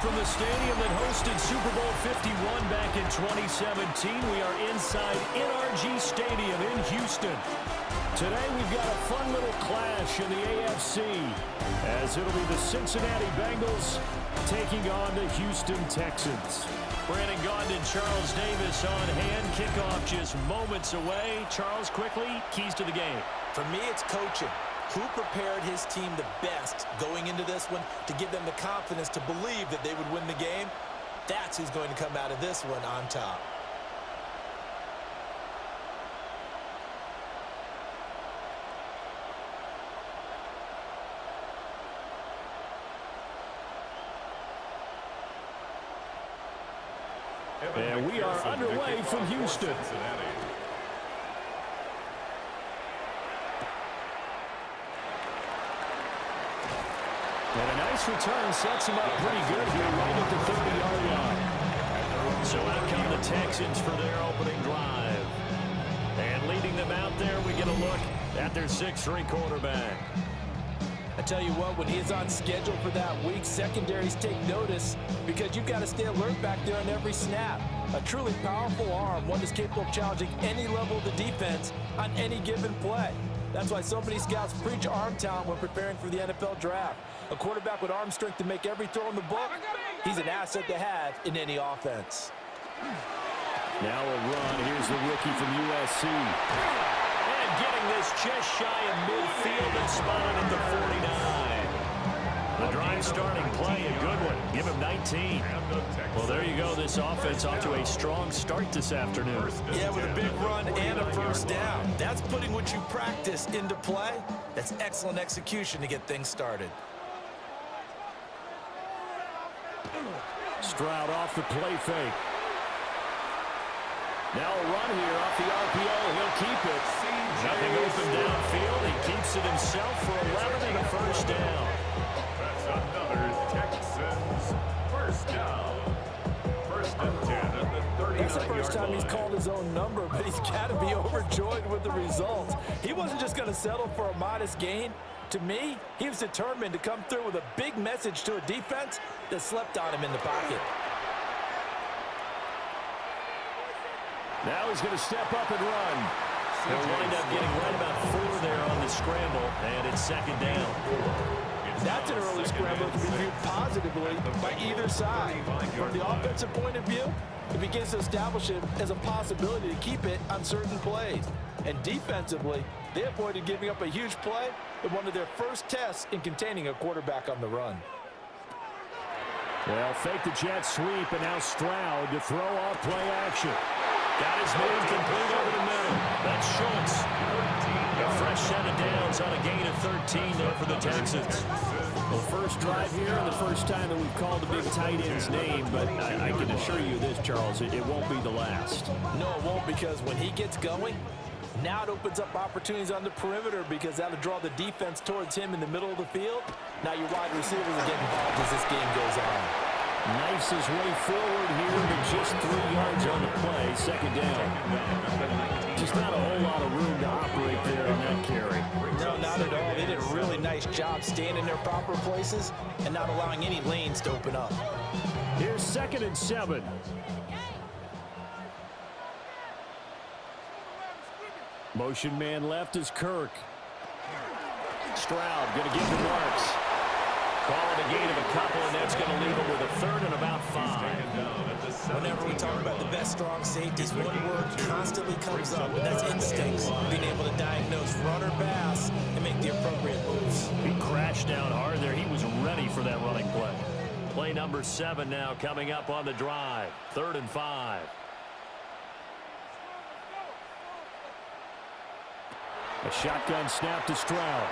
From the stadium that hosted Super Bowl 51 back in 2017, we are inside NRG Stadium in Houston. Today we've got a fun little clash in the AFC, as it'll be the Cincinnati Bengals taking on the Houston Texans. Brandon Gaudin and Charles Davis on hand. Kickoff just moments away. Charles, quickly, keys to the game. For me, it's coaching. Who prepared his team the best going into this one to give them the confidence to believe that they would win the game? That's who's going to come out of this one on top. And we are underway from Houston. And a nice return sets him up pretty good here right at the 30-yard line. So out come the Texans for their opening drive. And leading them out there, we get a look at their 6'3" quarterback. I tell you what, when he's on schedule for that week, secondaries take notice because you've got to stay alert back there on every snap. A truly powerful arm, one that's capable of challenging any level of the defense on any given play. That's why so many scouts preach arm talent when preparing for the NFL draft. A quarterback with arm strength to make every throw in the book, he's an asset to have in any offense. Now a run. Here's the rookie from USC. And getting this just shy of midfield and spotted at the 49. The drive starting play, a good one. Give him 19. Well, there you go. This offense off to a strong start this afternoon. Yeah, with a big run and a first down. That's putting what you practice into play. That's excellent execution to get things started. Stroud off the play fake. Now a run here off the RPO. He'll keep it. Nothing open downfield. He keeps it himself for 11 and a first down. That's another Texans first down. First and 10 at the 39-yard line. That's the first time he's called his own number, but he's got to be overjoyed with the results. He wasn't just going to settle for a modest gain. To me, he was determined to come through with a big message to a defense that slept on him in the pocket. Now he's going to step up and run. He'll wind up getting right about 4 there on the scramble, and it's second down. That's an early scramble to be viewed positively by either side. From the offensive point of view, it begins to establish it as a possibility to keep it on certain plays. And defensively, they avoided giving up a huge play in one of their first tests in containing a quarterback on the run. Well, fake the jet sweep, and now Stroud to throw off play action. Got his man complete over the middle. That's Schultz. A fresh set of downs on a gain of 13 there for the Texans. Well, first drive here and the first time that we've called the big tight end's name, but I can assure you this, Charles, it won't be the last. No, it won't, because when he gets going, now it opens up opportunities on the perimeter because that'll draw the defense towards him in the middle of the field. Now your wide receivers are getting involved as this game goes on. Knifes his way forward here, but just 3 yards on the play. Second down. Just not a whole lot of room to operate there on that carry. No, not at all. They did a really nice job staying in their proper places and not allowing any lanes to open up. Here's 2nd and 7. Motion man left is Kirk. Stroud going to get the marks. Call it a gain of a couple, and that's going to leave him with a 3rd and about 5. Whenever we talk about the best strong safeties, one word constantly comes up, and that's instincts. Being able to diagnose run or pass and make the appropriate moves. He crashed down hard there. He was ready for that running play. Play number 7 now coming up on the drive. 3rd and 5. A shotgun snap to Stroud.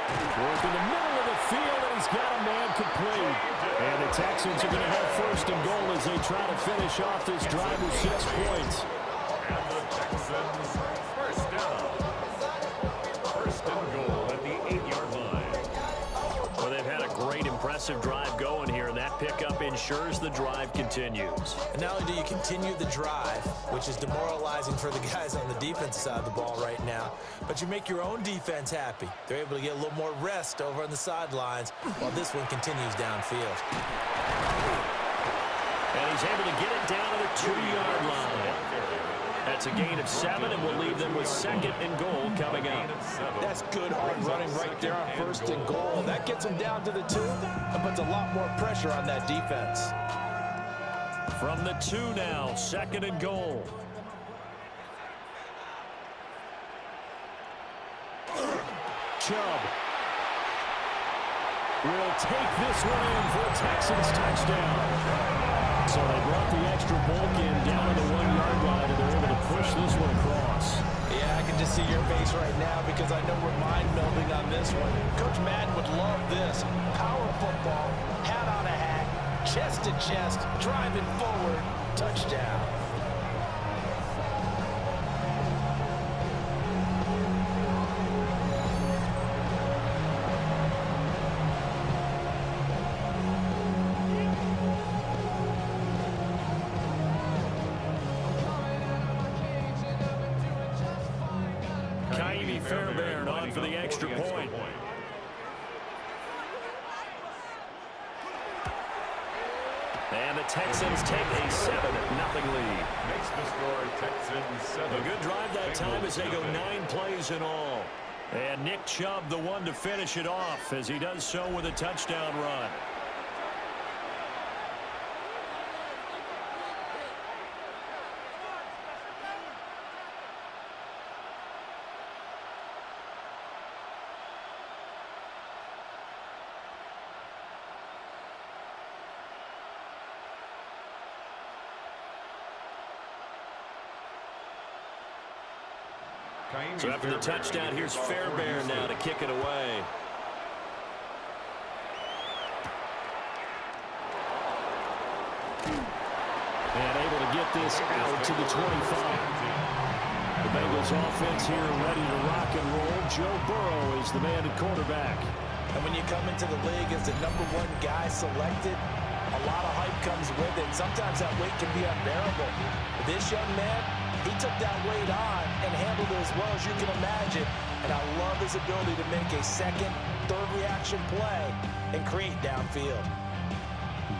Work in the middle of the field, and he's got a man complete. And the Texans are going to have 1st and goal as they try to finish off this drive with 6 points. And the Texans first down. 1st and goal at the 8-yard line. Well, they've had a great impressive drive going here, and that pickup ensures the drive continues. And not only do you continue the drive, which is demoralizing for the guys on the defensive side of the ball right now, but you make your own defense happy. They're able to get a little more rest over on the sidelines while this one continues downfield. And he's able to get it down to the 2-yard line. That's a gain of 7, and we'll leave them with 2nd and goal coming up. That's good hard running right there on 1st and goal. That gets them down to the 2 and puts a lot more pressure on that defense. From the 2 now, 2nd and goal. Chubb will take this one in for a Texans touchdown. So they brought the extra bulk in down to the 1-yard line, and they're able to push this one across. Yeah, I can just see your face right now because I know we're mind-melding on this one. Coach Madden would love this. Power football, hat on a hat, chest to chest, driving forward, touchdown. Fairbairn on for the extra point. And the Texans take a 7-0 lead. Makes the score Texans 7. A good drive that time as they go 9 plays in all. And Nick Chubb, the one to finish it off, as he does so with a touchdown run. So after the touchdown, here's Fairbairn now to kick it away. And able to get this out to the 25. The Bengals offense here ready to rock and roll. Joe Burrow is the man at quarterback. And when you come into the league as the #1 guy selected, a lot of hype comes with it. Sometimes that weight can be unbearable. But this young man, he took that weight on and handled it as well as you can imagine. And I love his ability to make a second, third reaction play and create downfield.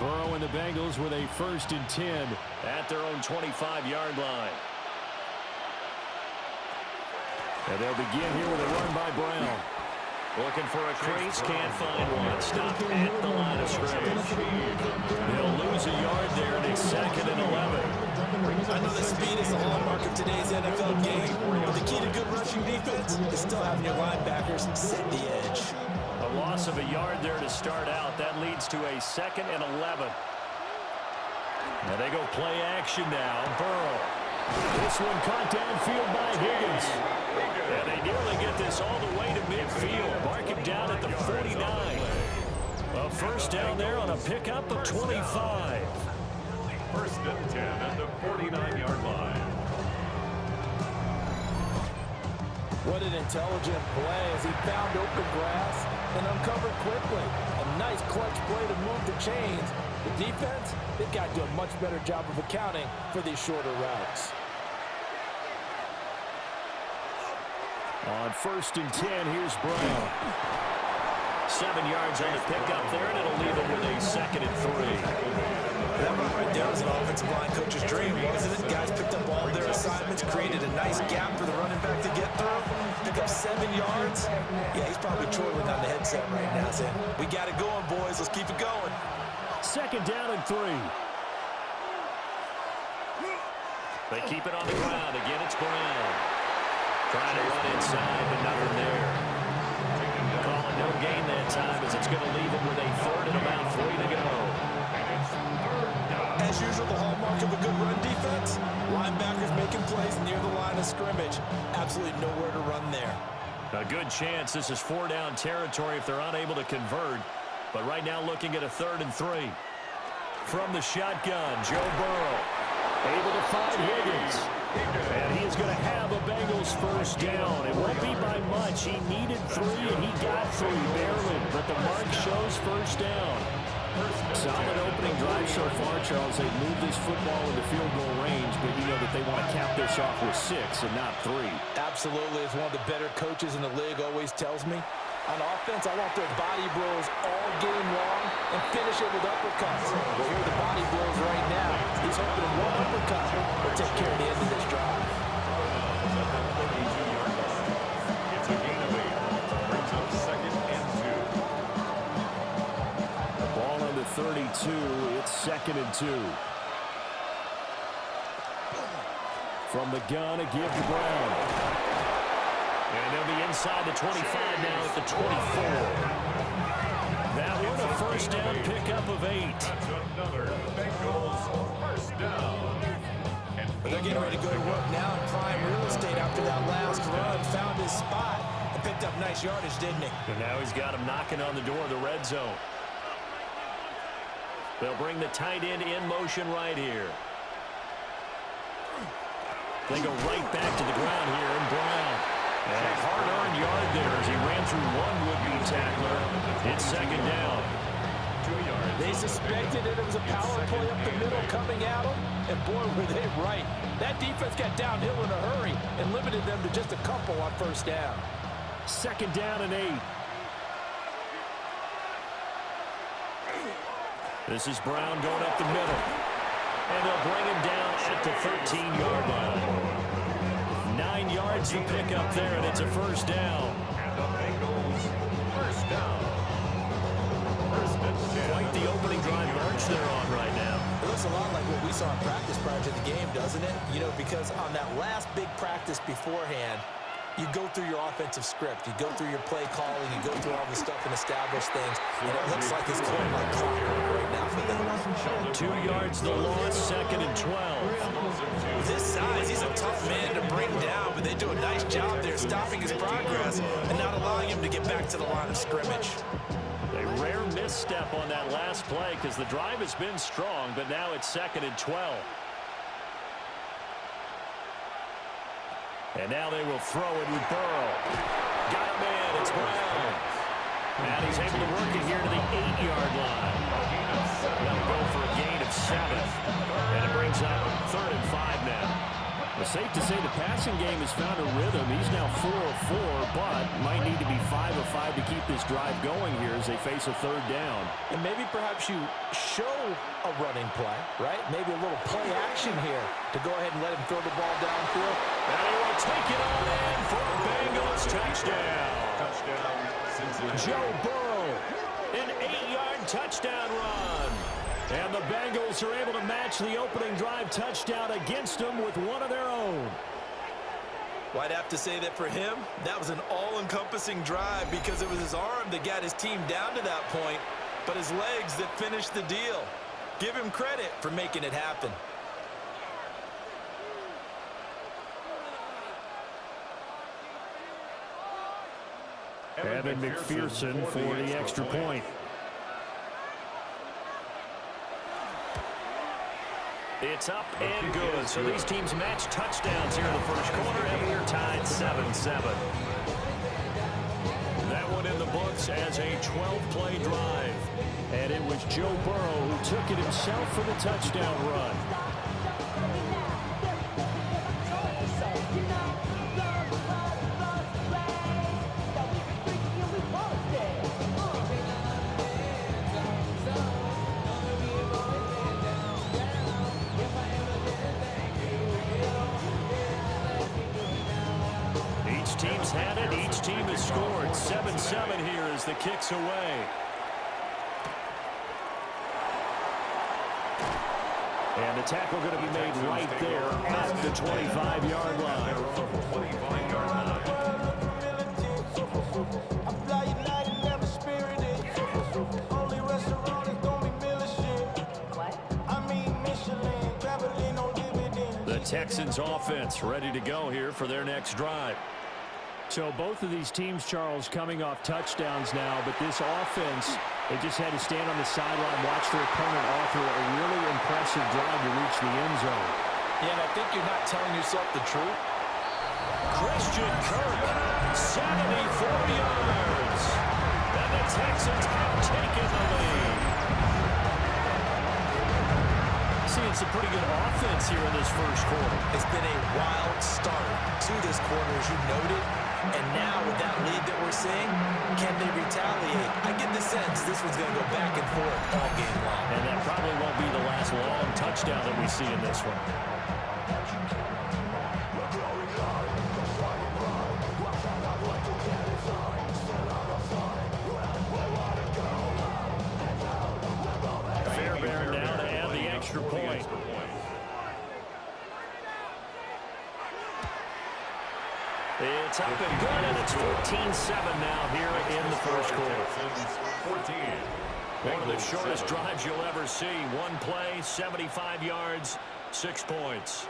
Burrow and the Bengals with a 1st and 10 at their own 25-yard line. And they'll begin here with a run by Brown. Looking for a crease, can't find one. Stopped at the line of scrimmage. They'll lose a yard there, and it's 2nd and 11. I know that speed is the hallmark of today's NFL game, but the key to good rushing defense is still having your linebackers set the edge. A loss of a yard there to start out. That leads to a 2nd and 11. And they go play action now. Burrow. This one caught downfield by Higgins. And they nearly get this all the way to midfield. Mark him down at the 49. A 1st down there on a pickup of 25. 1st and 10 at the 49-yard line. What an intelligent play as he found open grass and uncovered quickly. A nice clutch play to move the chains. The defense, they've got to do a much better job of accounting for these shorter routes. On 1st and 10, here's Brown. 7 yards on the pickup there, and it'll leave him with a 2nd and 3. That run right there was an offensive line coach's dream, wasn't it? Guys picked up all their assignments, created a nice gap for the running back to get through. Pick up 7 yards. Yeah, he's probably twirling on the headset right now saying, we got it going, boys. Let's keep it going. 2nd down and 3. They keep it on the ground. Again, it's Brown. Trying to run inside, but nothing there. Calling no gain that time as it's going to leave him with a 3rd and about 3 to go. As usual, the hallmark of a good run defense, linebackers making plays near the line of scrimmage. Absolutely nowhere to run there. A good chance this is 4-down territory if they're unable to convert. But right now looking at a 3rd and 3. From the shotgun, Joe Burrow able to find Higgins. And he is going to have a Bengals first down. It won't be by much. He needed 3, and he got 3 barely. But the mark shows first down. Solid opening drive so far, Charles. They've moved this football into field goal range, but you know that they want to cap this off with 6 and not 3. Absolutely. As one of the better coaches in the league always tells me, on offense, I want their body blows all game long and finish it with uppercuts. Well, here are the body blows right now. He's hoping one uppercut will take care of the end of this drive. It's a gain of 8. Brings up 2nd and 2. Ball on the 32. It's 2nd and 2. From the gun, a give to Brown. And they'll be inside the 25 now at the 24. That one a first down pickup of 8. That's another Bengals first down. They're getting ready to go to work now in prime real estate after that last run. Found his spot and picked up nice yardage, didn't he? And now he's got him knocking on the door of the red zone. They'll bring the tight end in motion right here. They go right back to the ground here, and Brown. And a hard-earned yard there as he ran through one would-be tackler. It's 2nd down. 2 yards. They suspected that it was a power play up the middle coming at them, and boy, were they right. That defense got downhill in a hurry and limited them to just a couple on first down. 2nd down and 8. This is Brown going up the middle. And they'll bring him down at the 13-yard line. 9 yards to pick up there, and it's a first down. And the Bengals first down. 1st and 10. Quite the opening drive march they're on right now. It looks a lot like what we saw in practice prior to the game, doesn't it? You know, because on that last big practice beforehand, you go through your offensive script. You go through your play calling. You go through all the stuff and establish things. And it looks like it's going like clockwork right now for them. 2 yards the loss, 2nd and 12. This size, he's a tough man to bring down, but they do a nice job there stopping his progress and not allowing him to get back to the line of scrimmage. A rare misstep on that last play because the drive has been strong, but now it's 2nd and 12. And now they will throw it with Burrow. Got him in. It's Brown. And he's able to work it here to the 8-yard line. They'll go for a gain of 7. And it brings up 3rd and 5 now. It's safe to say the passing game has found a rhythm. He's now 4 of 4, but might need to be 5 of 5 to keep this drive going here as they face a 3rd down. And maybe perhaps you show a running play, right? Maybe a little play action here to go ahead and let him throw the ball downfield. And he will take it on in for a Bengals touchdown. Joe Burrow, an 8-yard touchdown run. And the Bengals are able to match the opening drive touchdown against them with one of their own. Well, I'd have to say that for him, that was an all-encompassing drive because it was his arm that got his team down to that point, but his legs that finished the deal. Give him credit for making it happen. Evan McPherson for the extra point. It's up and good. So these teams match touchdowns here in the first quarter, and we're tied 7-7. That one in the books as a 12-play drive. And it was Joe Burrow who took it himself for the touchdown run. Team's had it. Each team has scored. 7-7 here as the kick's away. And the tackle going to be made right there at the 25-yard line. The Texans offense ready to go here for their next drive. So both of these teams, Charles, coming off touchdowns now, but this offense, they just had to stand on the sideline, watch their opponent offer a really impressive drive to reach the end zone. Yeah, and I think you're not telling yourself the truth. Christian Kirk, 74 yards. And the Texans have taken the lead. Seeing some pretty good offense here in this first quarter. It's been a wild start to this quarter, as you noted. And now with that lead that we're seeing, can they retaliate? I get the sense this one's going to go back and forth all game long. And that probably won't be the last long touchdown that we see in this one. Fairbairn now to add the extra point. It's up and good, and it's 14-7 now here in the first quarter. 14. One of the shortest drives you'll ever see. One play, 75 yards, 6 points.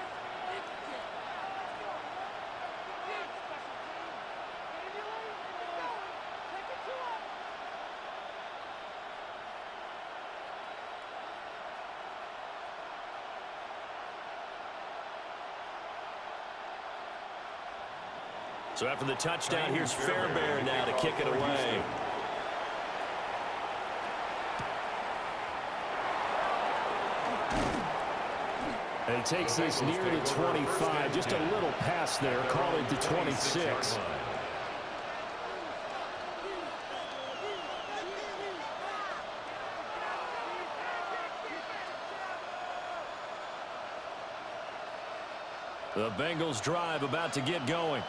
So after the touchdown, here's Fairbairn now to kick it away. And he takes this near the 25, just a little pass there, call it the 26. The Bengals drive about to get going.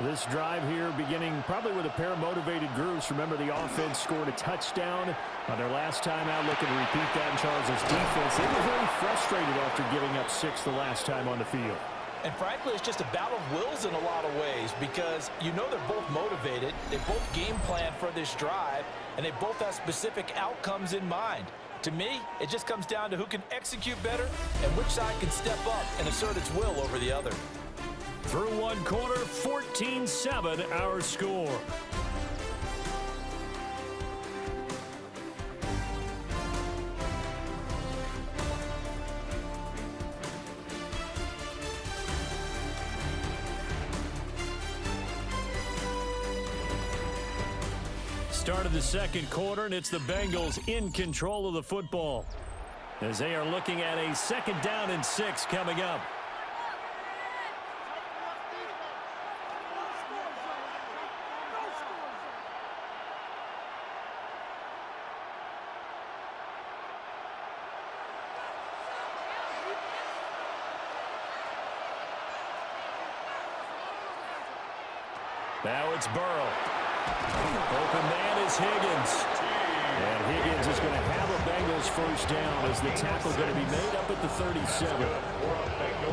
This drive here beginning probably with a pair of motivated groups. Remember, the offense scored a touchdown on their last time out, looking to repeat that in Charles' defense. They were very frustrated after giving up 6 the last time on the field. And frankly, it's just a battle of wills in a lot of ways, because you know they're both motivated, they both game plan for this drive, and they both have specific outcomes in mind. To me, it just comes down to who can execute better and which side can step up and assert its will over the other. Through one quarter, 14-7 our score. Start of the second quarter, and it's the Bengals in control of the football as they are looking at a 2nd down and 6 coming up. Now it's Burrow. Open man is Higgins. And Higgins is going to have a Bengals first down as the tackle going to be made up at the 37.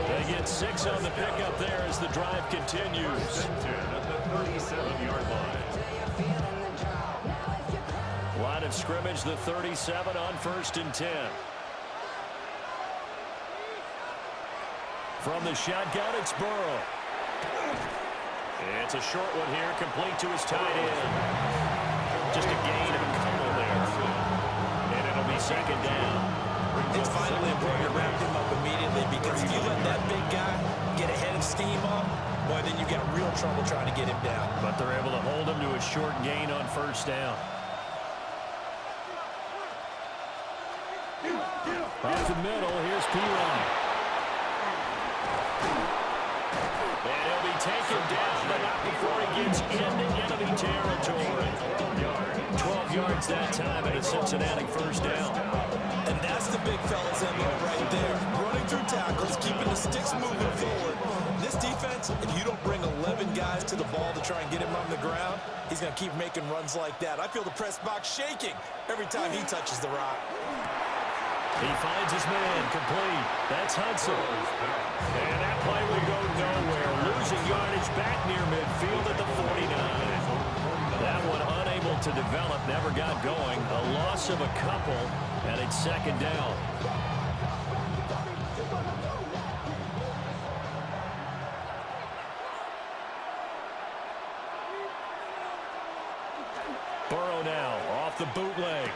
They get 6 on the pickup there as the drive continues. At the 37-yard line. Line of scrimmage, the 37 on 1st and 10. From the shotgun, it's Burrow. It's a short one here, complete to his tight end. Just a gain of a couple there. And it'll be 2nd down. It's finally important to wrap him up immediately, because if you let that big guy get ahead of steam up, boy, then you got real trouble trying to get him down. But they're able to hold him to a short gain on 1st down. Off the middle, here's P1. And he'll be taken down, but not before he gets into enemy territory. 12 yards that time, and a Cincinnati first down. And that's the big fella's MO right there. Running through tackles, keeping the sticks moving forward. This defense, if you don't bring 11 guys to the ball to try and get him on the ground, he's going to keep making runs like that. I feel the press box shaking every time he touches the rock. He finds his man, complete. That's Hudson. And that play will go nowhere. Losing yardage back near midfield at the 49. That one unable to develop, never got going. A loss of a couple, and it's 2nd down. Burrow now off the bootleg.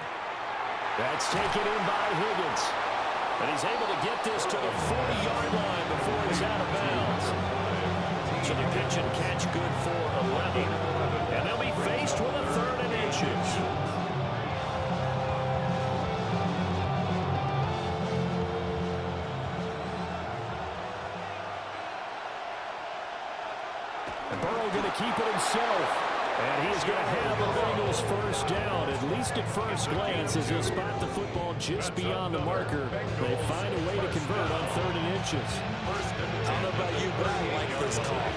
That's taken in by Higgins. And he's able to get this to the 40-yard line before he's out of bounds. So the pitch and catch good for 11. And they'll be faced with a 3rd and inches. And Burrow going to keep it himself. And he's going to have the Bengals first down, at least at first glance, as he'll spot the football just beyond the marker. They find a way to convert on 3rd and inches. I don't know about you, but I like this call.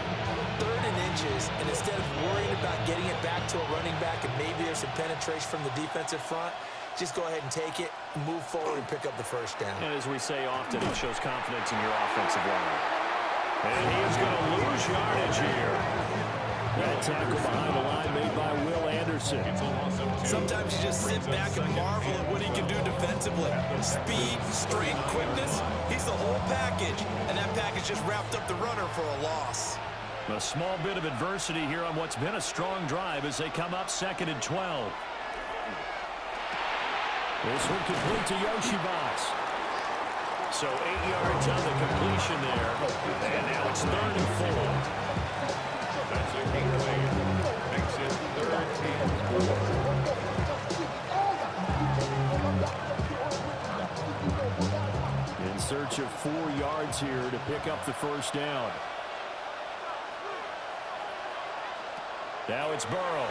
3rd and inches, and instead of worrying about getting it back to a running back and maybe there's some penetration from the defensive front, just go ahead and take it, move forward, and pick up the first down. And as we say often, it shows confidence in your offensive line. And he's going to lose yardage here. That tackle behind the line made by Will Anderson. Sometimes you just sit back and marvel at what he can do defensively. Speed, strength, quickness, he's the whole package. And that package just wrapped up the runner for a loss. A small bit of adversity here on what's been a strong drive as they come up 2nd and 12. This one complete to Yoshibas. So 8 yards on the completion there. And now it's 3rd and 4. That's a gateway. Makes it 3rd and 4. In search of 4 yards here to pick up the first down. Now it's Burrow.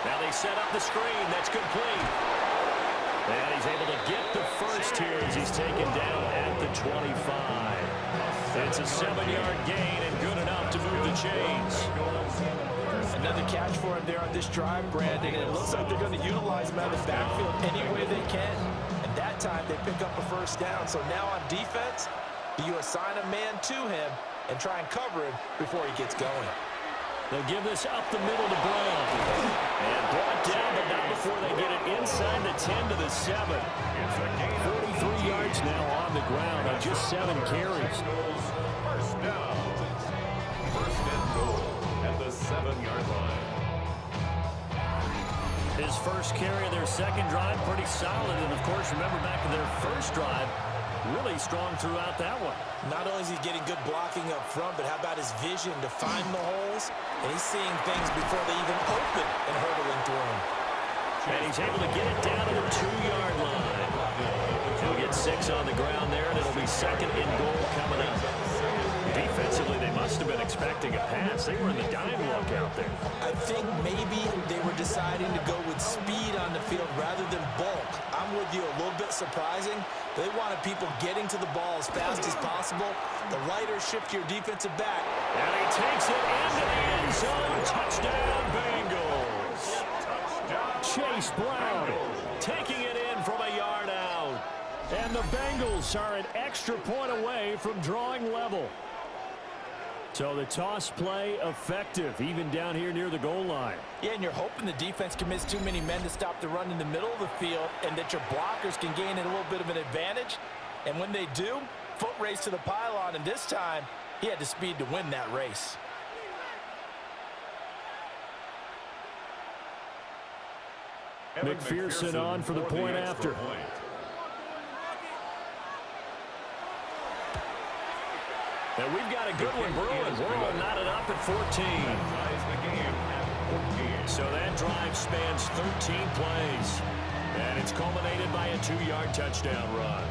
Now they set up the screen. That's complete. And he's able to get the first here as he's taken down at the 25. It's a 7-yard gain and good enough to move the chains. Another catch for him there on this drive, Brandon, and it looks like they're going to utilize him out of the backfield any way they can. And that time they pick up a first down. So now on defense, do you assign a man to him and try and cover him before he gets going? They'll give this up the middle to Brown. And brought down, but not before they get it inside the 10 to the 7. 43 yards now on the ground on just 7 carries. First down. First and goal at the 7-yard line. His first carry of their second drive, pretty solid. And, of course, remember back to their first drive, really strong throughout that one. Not only is he getting good blocking up front, but how about his vision to find the holes? And he's seeing things before they even open and hurdling through them. And he's able to get it down to the 2-yard line. He'll get 6 on the ground there, and it'll be 2nd and goal coming up. Defensively, they must have been expecting a pass. They were in the dime look out there. I think maybe they were deciding to go with speed on the field rather than bulk. I'm with you, a little bit surprising. They wanted people getting to the ball as fast as possible. The lighter shift to your defensive back. And he takes it into the end zone. Touchdown, Bengals. Chase Brown taking it in from a yard out. And the Bengals are an extra point away from drawing level. So the toss play effective, even down here near the goal line. Yeah, and you're hoping the defense commits too many men to stop the run in the middle of the field and that your blockers can gain a little bit of an advantage. And when they do, foot race to the pylon, and this time he had the speed to win that race. McPherson on for the point after. And we've got a good one brewing. We're knotted up at 14. So that drive spans 13 plays. And it's culminated by a 2-yard touchdown run.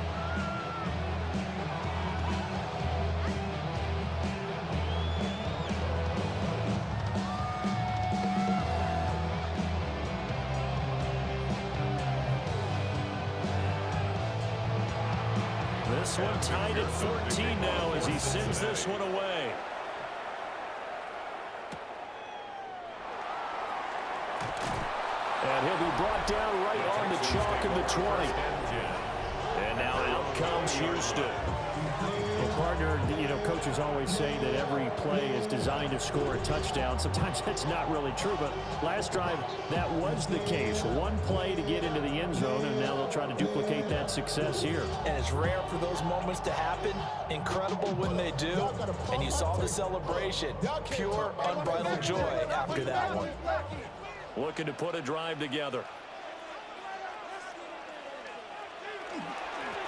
This one tied at 14 now as he sends this one away. And he'll be brought down right on the chalk of the 20. And now out comes Houston. Well, partner, coaches always say that every play is designed to score a touchdown. Sometimes that's not really true, but last drive, that was the case. One play to get into the end zone, and now they'll try to duplicate that success here. And it's rare for those moments to happen. Incredible when they do. And you saw the celebration. Pure, unbridled joy after that one. Looking to put a drive together.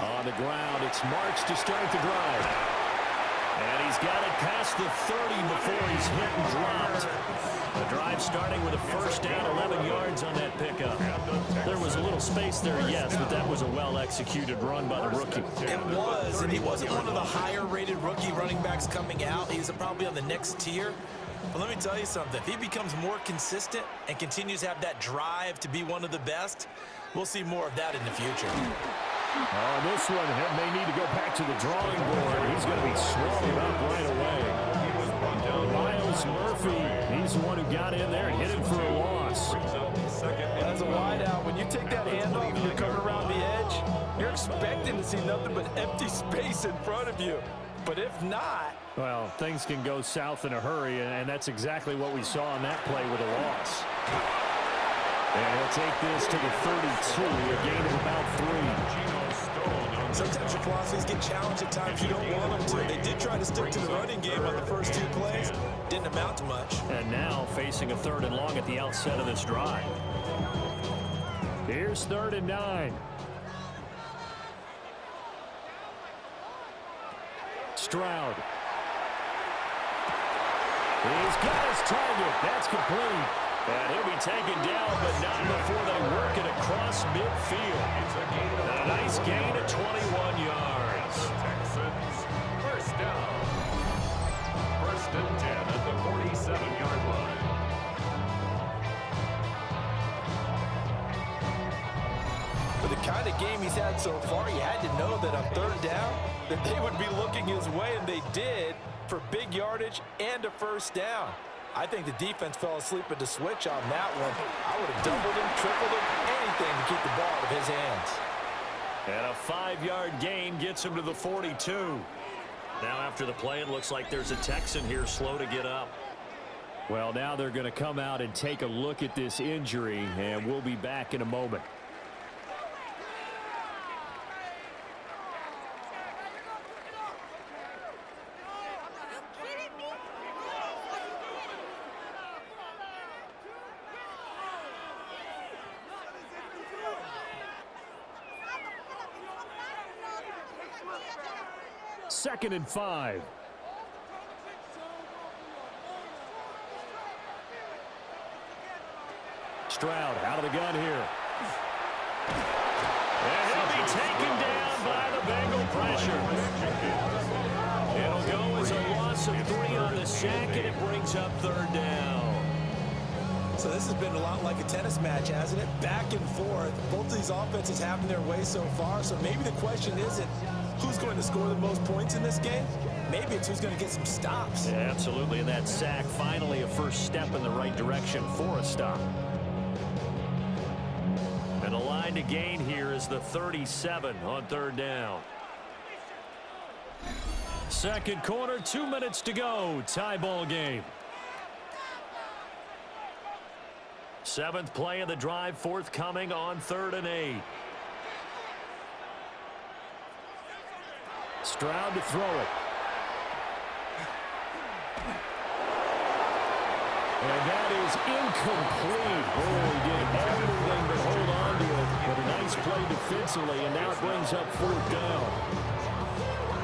On the ground, it's Marks to start the drive. And he's got it past the 30 before he's hit and dropped. The drive starting with a first down, 11 yards on that pickup. There was a little space there, yes, but that was a well-executed run by the rookie. It was, and he wasn't one of the higher-rated rookie running backs coming out. He's probably on the next tier. But let me tell you something. If he becomes more consistent and continues to have that drive to be one of the best, we'll see more of that in the future. Oh, this one may need to go back to the drawing board. He's going to be swallowed up right away. Miles Murphy, he's the one who got in there and hit him for a loss. As a wideout, when you take that handoff and you're coming around the edge, you're expecting to see nothing but empty space in front of you. But if not... Well, things can go south in a hurry, and that's exactly what we saw on that play with a loss. And he'll take this to the 32, a gain of about 3. Sometimes your philosophies get challenged at times you don't want them to. They did try to stick to the running game on the first 2 plays. Didn't amount to much. And now facing a 3rd and long at the outset of this drive. Here's 3rd and 9. Stroud. He's got his target. That's complete. And he'll be taken down, but not before they work it across midfield. A nice gain of 21 yards. Texans, first down. 1st and 10 at the 47-yard line. For the kind of game he's had so far, you had to know that on 3rd down, that they would be looking his way, and they did, for big yardage and a first down. I think the defense fell asleep at the switch on that one. I would have doubled him, tripled him, anything to keep the ball out of his hands. And a 5-yard gain gets him to the 42. Now after the play, it looks like there's a Texan here slow to get up. Well, now they're going to come out and take a look at this injury, and we'll be back in a moment. Second and 5. Stroud out of the gun here. And he'll be taken down by the Bengal pressure. It'll go as a loss of 3 on the sack, and it brings up 3rd down. So this has been a lot like a tennis match, hasn't it? Back and forth. Both of these offenses having their way so far. So maybe the question isn't who's going to score the most points in this game. Maybe it's who's going to get some stops. Yeah, absolutely. And that sack, finally a first step in the right direction for a stop. And the line to gain here is the 37 on 3rd down. Second quarter, 2 minutes to go. Tie ball game. 7th play of the drive forthcoming on 3rd and 8. Stroud to throw it. And that is incomplete. Oh, he did everything to hold on to it. But a nice play defensively, and now it brings up 4th down.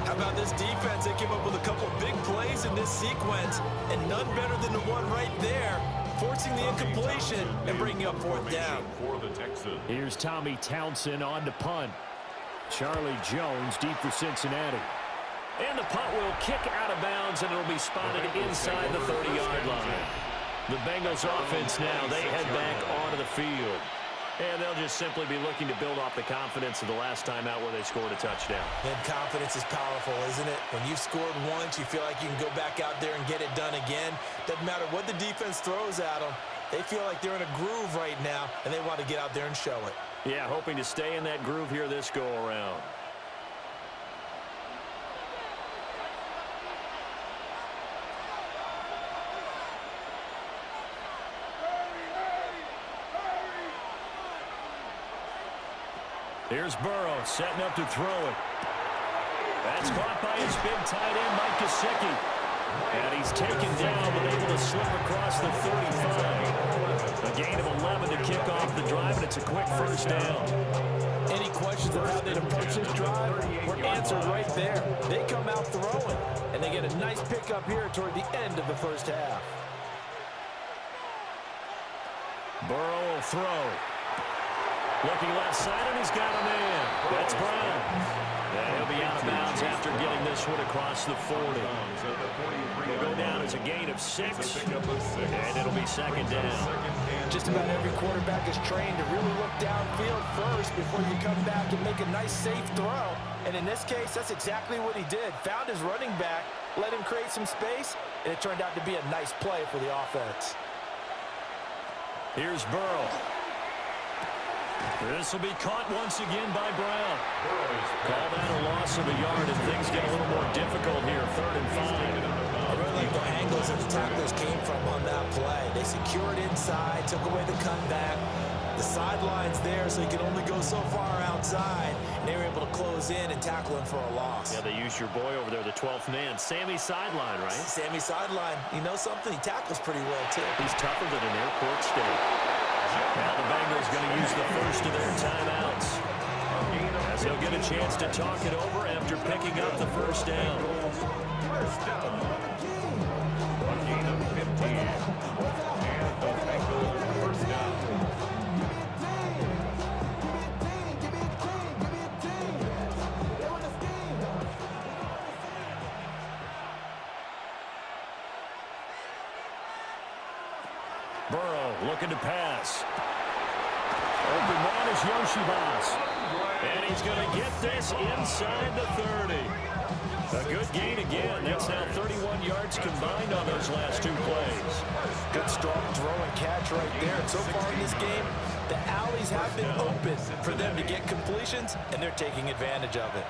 How about this defense? They came up with a couple big plays in this sequence, and none better than the one right there, forcing the incompletion and bringing up 4th down. For the Texans. Here's Tommy Townsend on to punt. Charlie Jones deep for Cincinnati. And the punt will kick out of bounds, and it'll be spotted inside the 30-yard line. The Bengals offense now, they head back onto the field. And they'll just simply be looking to build off the confidence of the last time out where they scored a touchdown. And confidence is powerful, isn't it? When you've scored once, you feel like you can go back out there and get it done again. Doesn't matter what the defense throws at them. They feel like they're in a groove right now, and they want to get out there and show it. Yeah, hoping to stay in that groove here this go-around. Here's Burrow setting up to throw it. That's caught by his big tight end, Mike Gesicki. And he's taken down, but able to slip across the 35. A gain of 11 to kick off the drive, and it's a quick first down. Any question questions of how they'd approach this drive were answered right there. They come out throwing, and they get a nice pickup here toward the end of the first half. Burrow will throw. Looking left side, and he's got a man. That's Brown. And he'll be out of bounds after getting this one across the 40. He'll go down as a gain of 6, and it'll be second down. Just about every quarterback is trained to really look downfield first before you come back and make a nice, safe throw. And in this case, that's exactly what he did. Found his running back, let him create some space, and it turned out to be a nice play for the offense. Here's Burrow. This will be caught once again by Brown. Call that a loss of a yard, and things get a little more difficult here. 3rd and 5. I really like the angles that the tacklers came from on that play. They secured inside, took away the cutback. The sideline's there, so he can only go so far outside. And they were able to close in and tackle him for a loss. Yeah, they used your boy over there, the 12th man. Sammy sideline, right? Sammy sideline. You know something? He tackles pretty well, too. He's tougher than an airport steak. Now the Bengals going to use the first of their timeouts, as they'll get a chance to talk it over after picking up the first down. First down. A gain of 15. And the Bengals first down. Burrow looking to pass. Open man is Yoshibas. And he's going to get this inside the 30. A good gain again. That's now 31 yards combined on those last 2 plays. Good strong throw and catch right there. And so far in this game, the alleys have been open for them to get completions, and they're taking advantage of it.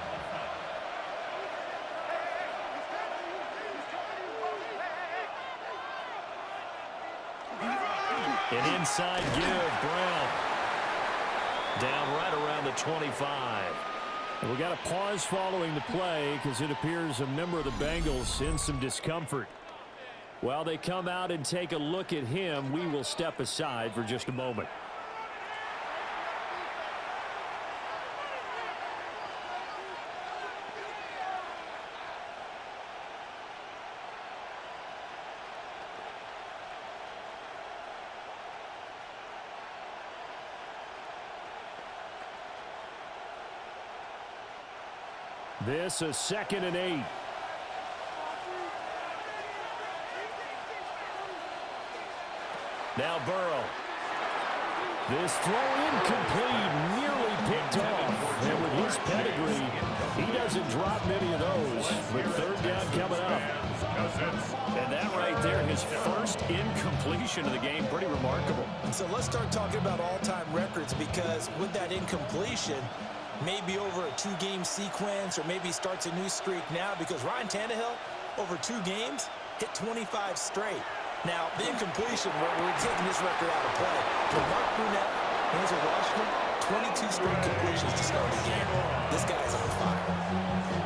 An inside give, Brown. Down right around the 25. And we got a pause following the play because it appears a member of the Bengals in some discomfort. While they come out and take a look at him, we will step aside for just a moment. This is 2nd and 8. Now Burrow. This throw incomplete, nearly picked off. And with his pedigree, he doesn't drop many of those. With 3rd down coming up. And that right there, his first incompletion of the game, pretty remarkable. So let's start talking about all-time records, because with that incompletion, maybe over a 2-game sequence, or maybe starts a new streak now, because Ryan Tannehill, over 2 games, hit 25 straight. Now, the incompletion, we're taking this record out of play. But Mark Brunette, Hansel Washington, 22 straight completions to start the game. This guy's on fire.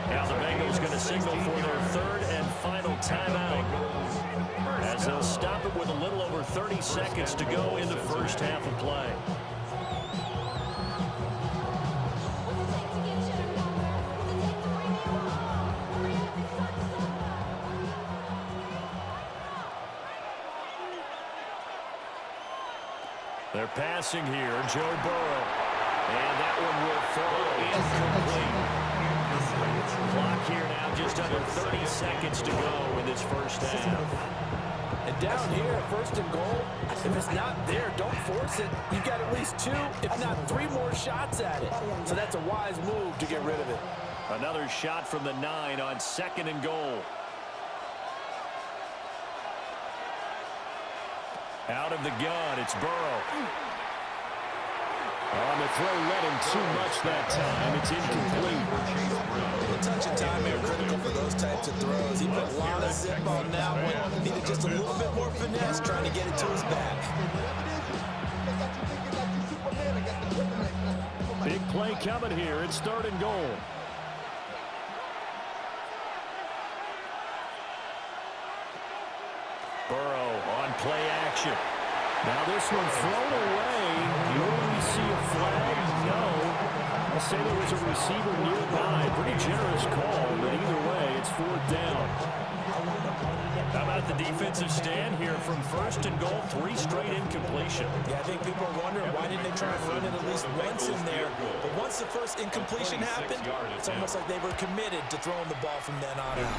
Now the Bengals going to signal for their 3rd and final timeout, as they'll stop it with a little over 30 seconds to go in the first half of play. They're passing here, Joe Burrow. And that one will fall incomplete. Clock here now, just under 30 seconds to go in this first half. And down here, 1st and goal, if it's not there, don't force it. You've got at least 2, if not 3 more shots at it. So that's a wise move to get rid of it. Another shot from the 9 on 2nd and goal. Out of the gun, it's Burrow. On the throw, led him too much that time. It's incomplete. The touch and time are critical for those types of throws. He put a lot of zip on that one. Needed just a little bit more finesse trying to get it to his back. Big play coming here. It's 3rd and goal. Burrow on play action. Now this one thrown away. Will we see a flag? No. I'll say there was a receiver nearby. Pretty generous call, but either way, it's 4th down. How about the defensive stand here from 1st and goal, 3 straight incompletion. Yeah, I think people are wondering why didn't they try and run it at least once in there. But once the first incompletion happened, it's almost like they were committed to throwing the ball from then on out.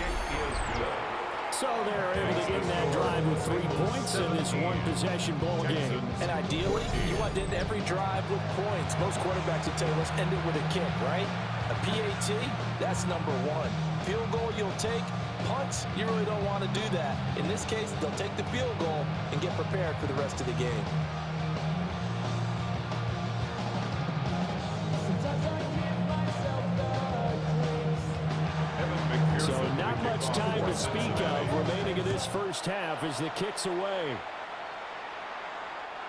So they're able to end that drive with 3 points in this one-possession ball game. And ideally, you want to end every drive with points. Most quarterbacks will tell you, let's end it with a kick, right? A PAT, that's number 1. Field goal you'll take. Punts, you really don't want to do that. In this case, they'll take the field goal and get prepared for the rest of the game. So not much time to speak of remaining in this first half as the kick's away.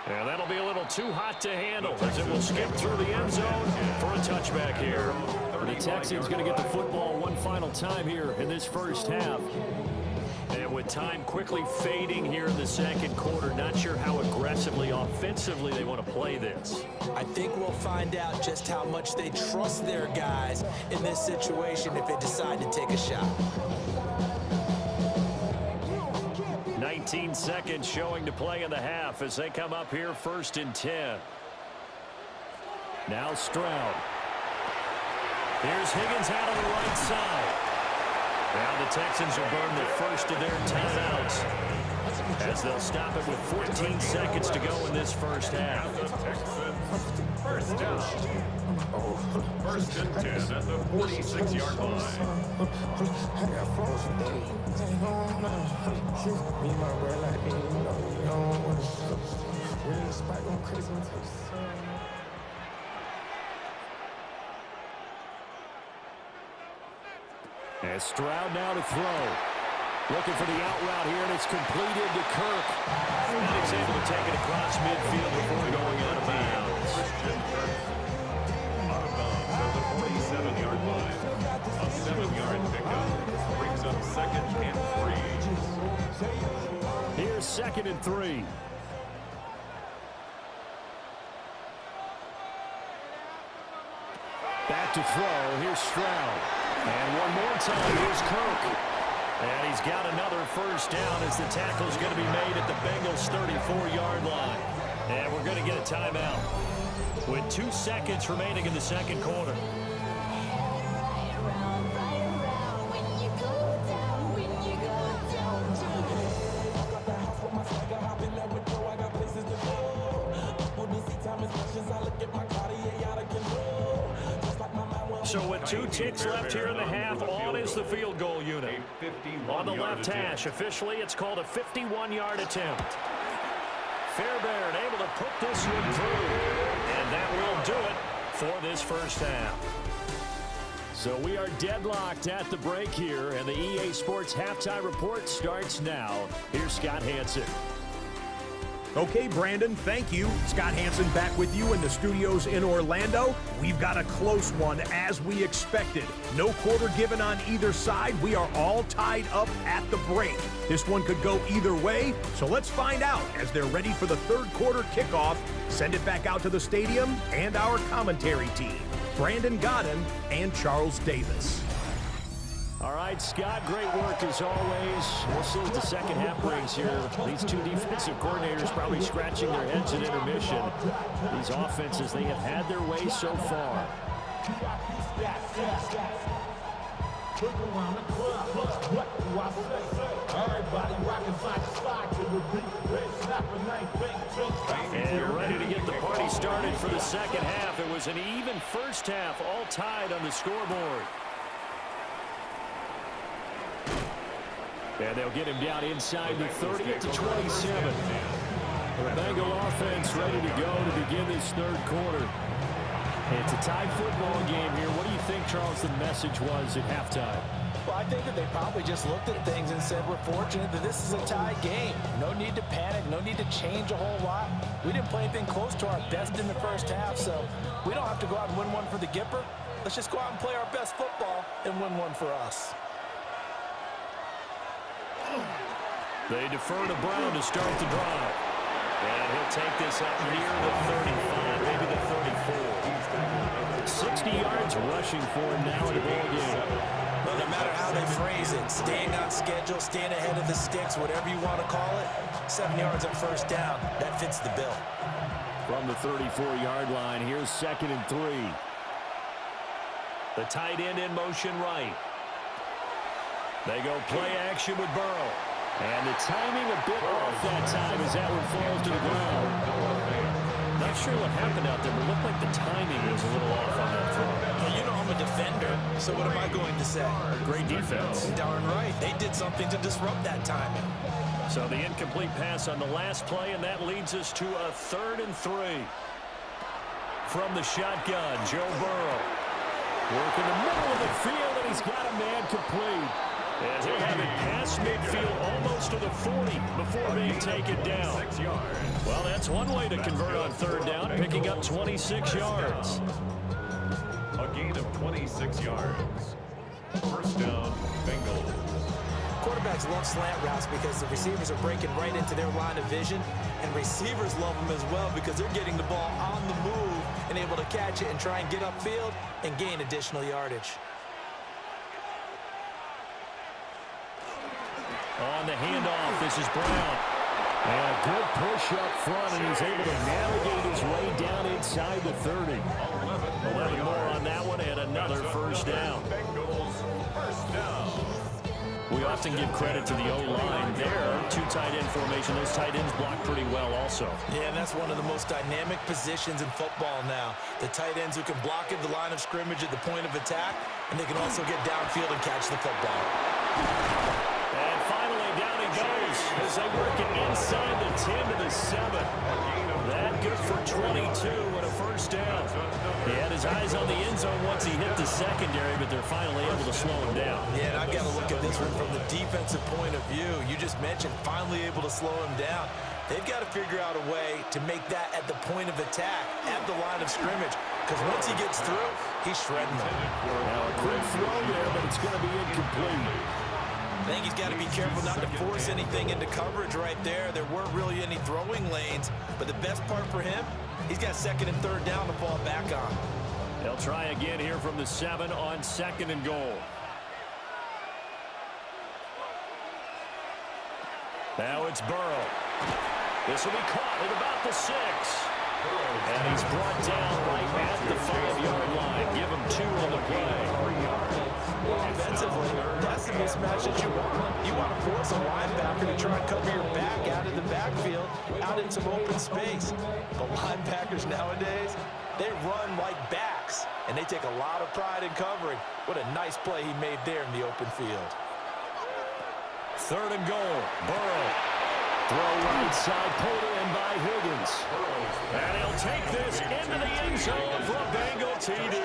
And that'll be a little too hot to handle as it will skip through the end zone for a touchback here. The Texans going to get the football one final time here in this first half. And with time quickly fading here in the second quarter, not sure how aggressively, offensively they want to play this. I think we'll find out just how much they trust their guys in this situation if they decide to take a shot. 19 seconds showing to play in the half as they come up here 1st and 10. Now Stroud. Here's Higgins out on the right side. Now the Texans will burn the first of their timeouts as they'll stop it with 14 seconds to go in this first half. First down. 1st and 10 at the 46-yard line. And Stroud now to throw. Looking for the out route here, and it's completed to Kirk. And he's able to take it across midfield before going out of bounds. Out of bounds at the 47-yard line. A 7-yard pickup brings up 2nd and 3. Here's 2nd and 3. Back to throw. Here's Stroud. And one more time, here's Kirk. And he's got another first down as the tackle's going to be made at the Bengals' 34-yard line. And we're going to get a timeout with 2 seconds remaining in the second quarter. So with 2 ticks left here in the half, on is the field goal unit. On the left hash, officially it's called a 51-yard attempt. Fairbairn able to put this one through. And that will do it for this first half. So we are deadlocked at the break here, and the EA Sports Halftime Report starts now. Here's Scott Hansen. Okay, Brandon, thank you. Scott Hansen back with you in the studios in Orlando. We've got a close one, as we expected. No quarter given on either side. We are all tied up at the break. This one could go either way, so let's find out as they're ready for the third quarter kickoff. Send it back out to the stadium and our commentary team, Brandon Godden and Charles Davis. All right, Scott, great work as always. We'll see what the second half brings here. These 2 defensive coordinators probably scratching their heads at intermission. These offenses, they have had their way so far. And ready to get the party started for the second half. It was an even first half, all tied on the scoreboard. And they'll get him down inside the 30 to 27. The Bengal offense ready to go to begin this third quarter. It's a tied football game here. What do you think, Charles, the message was at halftime? Well, I think that they probably just looked at things and said, we're fortunate that this is a tie game. No need to panic, no need to change a whole lot. We didn't play anything close to our best in the first half, so we don't have to go out and win one for the Gipper. Let's just go out and play our best football and win one for us. They defer to Brown to start the drive. And he'll take this up near the 35, maybe the 34. 50 yards rushing for him now in the ball game. Well, no matter how they phrase it, staying on schedule, staying ahead of the sticks, whatever you want to call it, 7 yards on first down, that fits the bill. From the 34-yard line, here's 2nd and 3. The tight end in motion right. They go play action with Burrow. And the timing a bit off that time as that one falls to the ground. Not sure what happened out there, but it looked like the timing was a little off on that throw. Well, you know I'm a defender, so what am I going to say? Great defense. Darn right. They did something to disrupt that timing. So the incomplete pass on the last play, and that leads us to a 3rd and 3. From the shotgun, Joe Burrow. Working the middle of the field, and he's got a man complete. As he'll have it past midfield almost to the 40 before being taken down. Well, that's one way to convert on 3rd down, picking up 26 yards. A gain of 26 yards. First down, Bengals. Quarterbacks love slant routes because the receivers are breaking right into their line of vision, and receivers love them as well because they're getting the ball on the move and able to catch it and try and get upfield and gain additional yardage. On the handoff, this is Brown. And a good push up front, and he's able to navigate his way down inside the 30. 11 more on that one, and another first down. Bengals, first down. We often give credit to the O-line there. 2 tight end formation. Those tight ends block pretty well also. Yeah, and that's one of the most dynamic positions in football now. The tight ends who can block at the line of scrimmage at the point of attack, and they can also get downfield and catch the football. And finally, down he goes as they work it inside the 10 to the 7. That good for 22 and a first down. He had his eyes on the end zone once he hit the secondary, but they're finally able to slow him down. Yeah, and I've got to look at this one from the defensive point of view. You just mentioned finally able to slow him down. They've got to figure out a way to make that at the point of attack, at the line of scrimmage, because once he gets through, he's shredding them. Now a quick throw there, but it's going to be incomplete. I think he's got to be careful not to force anything into coverage right there. There weren't really any throwing lanes, but the best part for him, he's got 2nd and 3rd down to fall back on. They'll try again here from the 7 on 2nd and goal. Now it's Burrow. This will be caught at about the 6. And he's brought down right at the 5-yard line. Give him 2 on the play. Offensively, that's the mismatch that you want. You want to force a linebacker to try and cover your back out of the backfield, out in some open space. But linebackers nowadays, they run like backs, and they take a lot of pride in covering. What a nice play he made there in the open field. 3rd and goal. Burrow. Throw right side, pulled in by Higgins. And he'll take this into the end zone for a Bengal TD.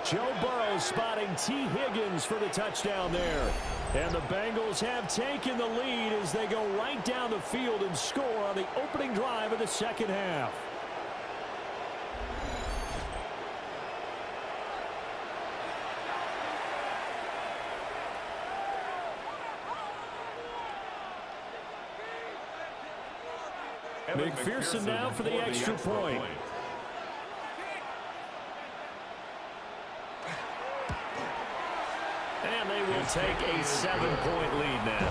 Joe Burrow spotting T. Higgins for the touchdown there. And the Bengals have taken the lead as they go right down the field and score on the opening drive of the 2nd half. McPherson now for the extra point. And they will take a 7-point lead now.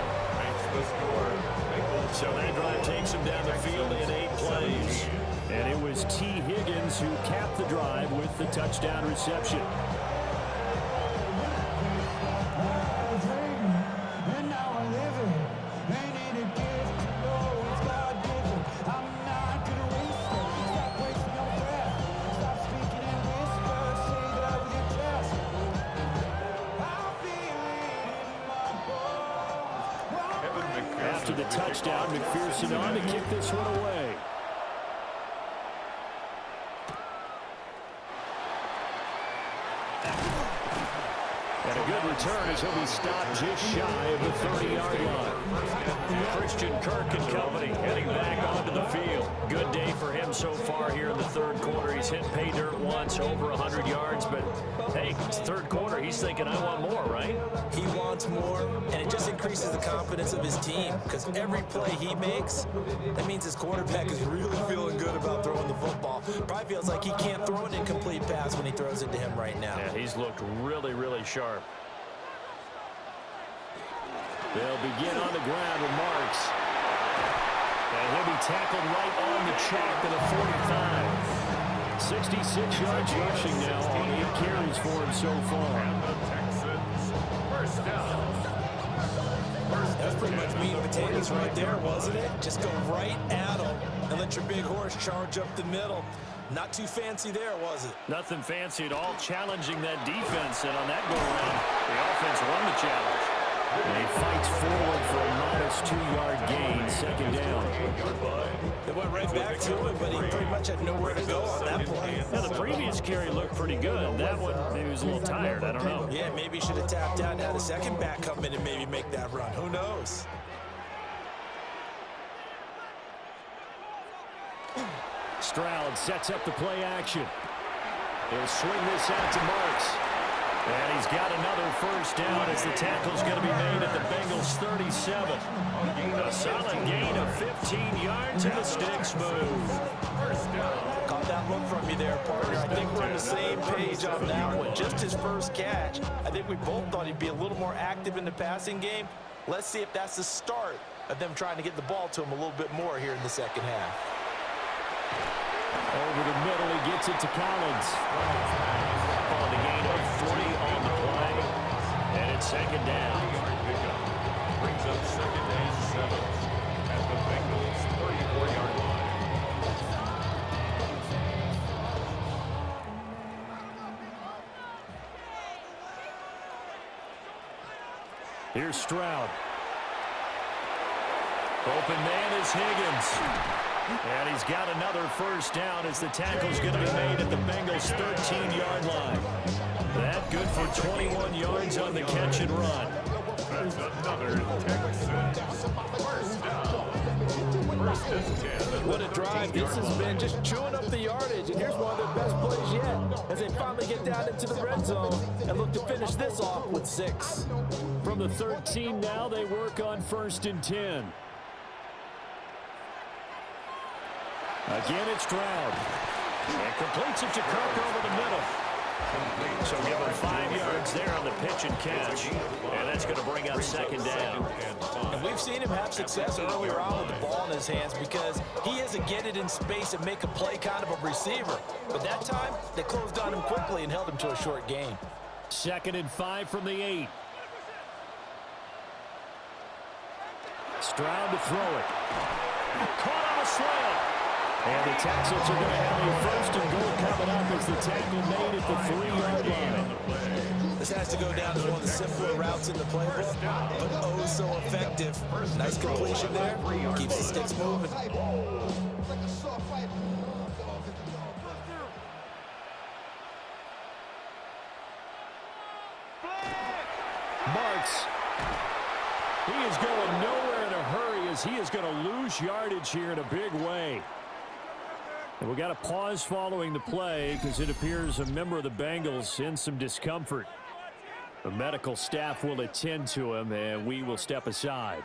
So that drive takes them down the field in 8 plays. And it was T. Higgins who capped the drive with the touchdown reception. After the touchdown, McPherson on to kick this one away. And a good return as he'll be stopped just shy of the 30-yard line. Christian Kirk and company heading back onto the field. Good day for him so far here in the 3rd quarter. He's hit pay dirt once, over 100 yards, but hey, it's 3rd quarter. He's thinking, I want more, right? He wants more, and it just increases the confidence of his team because every play he makes, that means his quarterback is really feeling good about throwing the football. Probably feels like he can't throw an incomplete pass when he throws it to him right now. Yeah, he's looked really, really sharp. They'll begin on the ground with Marks. And he'll be tackled right on the chalk at the 45. 66 yards rushing now on 8 carries for him so far. And the Texans, first down. That's pretty much meat and potatoes right there, wasn't it? Just go right at him and let your big horse charge up the middle. Not too fancy there, was it? Nothing fancy at all, challenging that defense. And on that go-around, the offense won the challenge. And he fights forward for a modest 2-yard gain, second down. They went right back to him, but he pretty much had nowhere to go on that play. Now, the previous carry looked pretty good. That one, maybe he was a little tired. I don't know. Yeah, maybe he should have tapped out and had a second back come in and maybe make that run. Who knows? Stroud sets up the play action. He'll swing this out to Marks. And he's got another first down as the tackle's going to be made at the Bengals 37. A solid gain of 15 yards and the sticks move. Caught that look from you there, partner. I think we're on the same page on that one. Just his first catch. I think we both thought he'd be a little more active in the passing game. Let's see if that's the start of them trying to get the ball to him a little bit more here in the second half. Over the middle, he gets it to Collins. On the gain of 3 on the play. And it's second down. Brings up second and 7 at the Bengals 34-yard line. Here's Stroud. Open man is Higgins. And he's got another first down as the tackle's going to be made at the Bengals 13-yard line. That good for 21 yards on the catch and run. That's another Texans first down. First and 10. What a drive this has been, just chewing up the yardage. And here's one of their best plays yet as they finally get down into the red zone and look to finish this off with 6. From the 13 now, they work on first and 10. Again, it's Stroud. And completes it to Kirk over the middle. So give him 5 yards there on the pitch and catch. And that's going to bring up second down. And we've seen him have success earlier on with the ball in his hands because he is a get it in space and make a play kind of a receiver. But that time, they closed on him quickly and held him to a short gain. Second and 5 from the 8. Stroud to throw it. Caught on a slant. And the Texans are going to have a first and goal coming up as the tackle made at the 3-yard line. This has to go down as one of the simpler routes in the playbook, but oh so effective. Nice completion there. Keeps the sticks moving. Marks. He is going nowhere in a hurry as he is going to lose yardage here in a big way. And we got a pause following the play because it appears a member of the Bengals in some discomfort. The medical staff will attend to him, and we will step aside.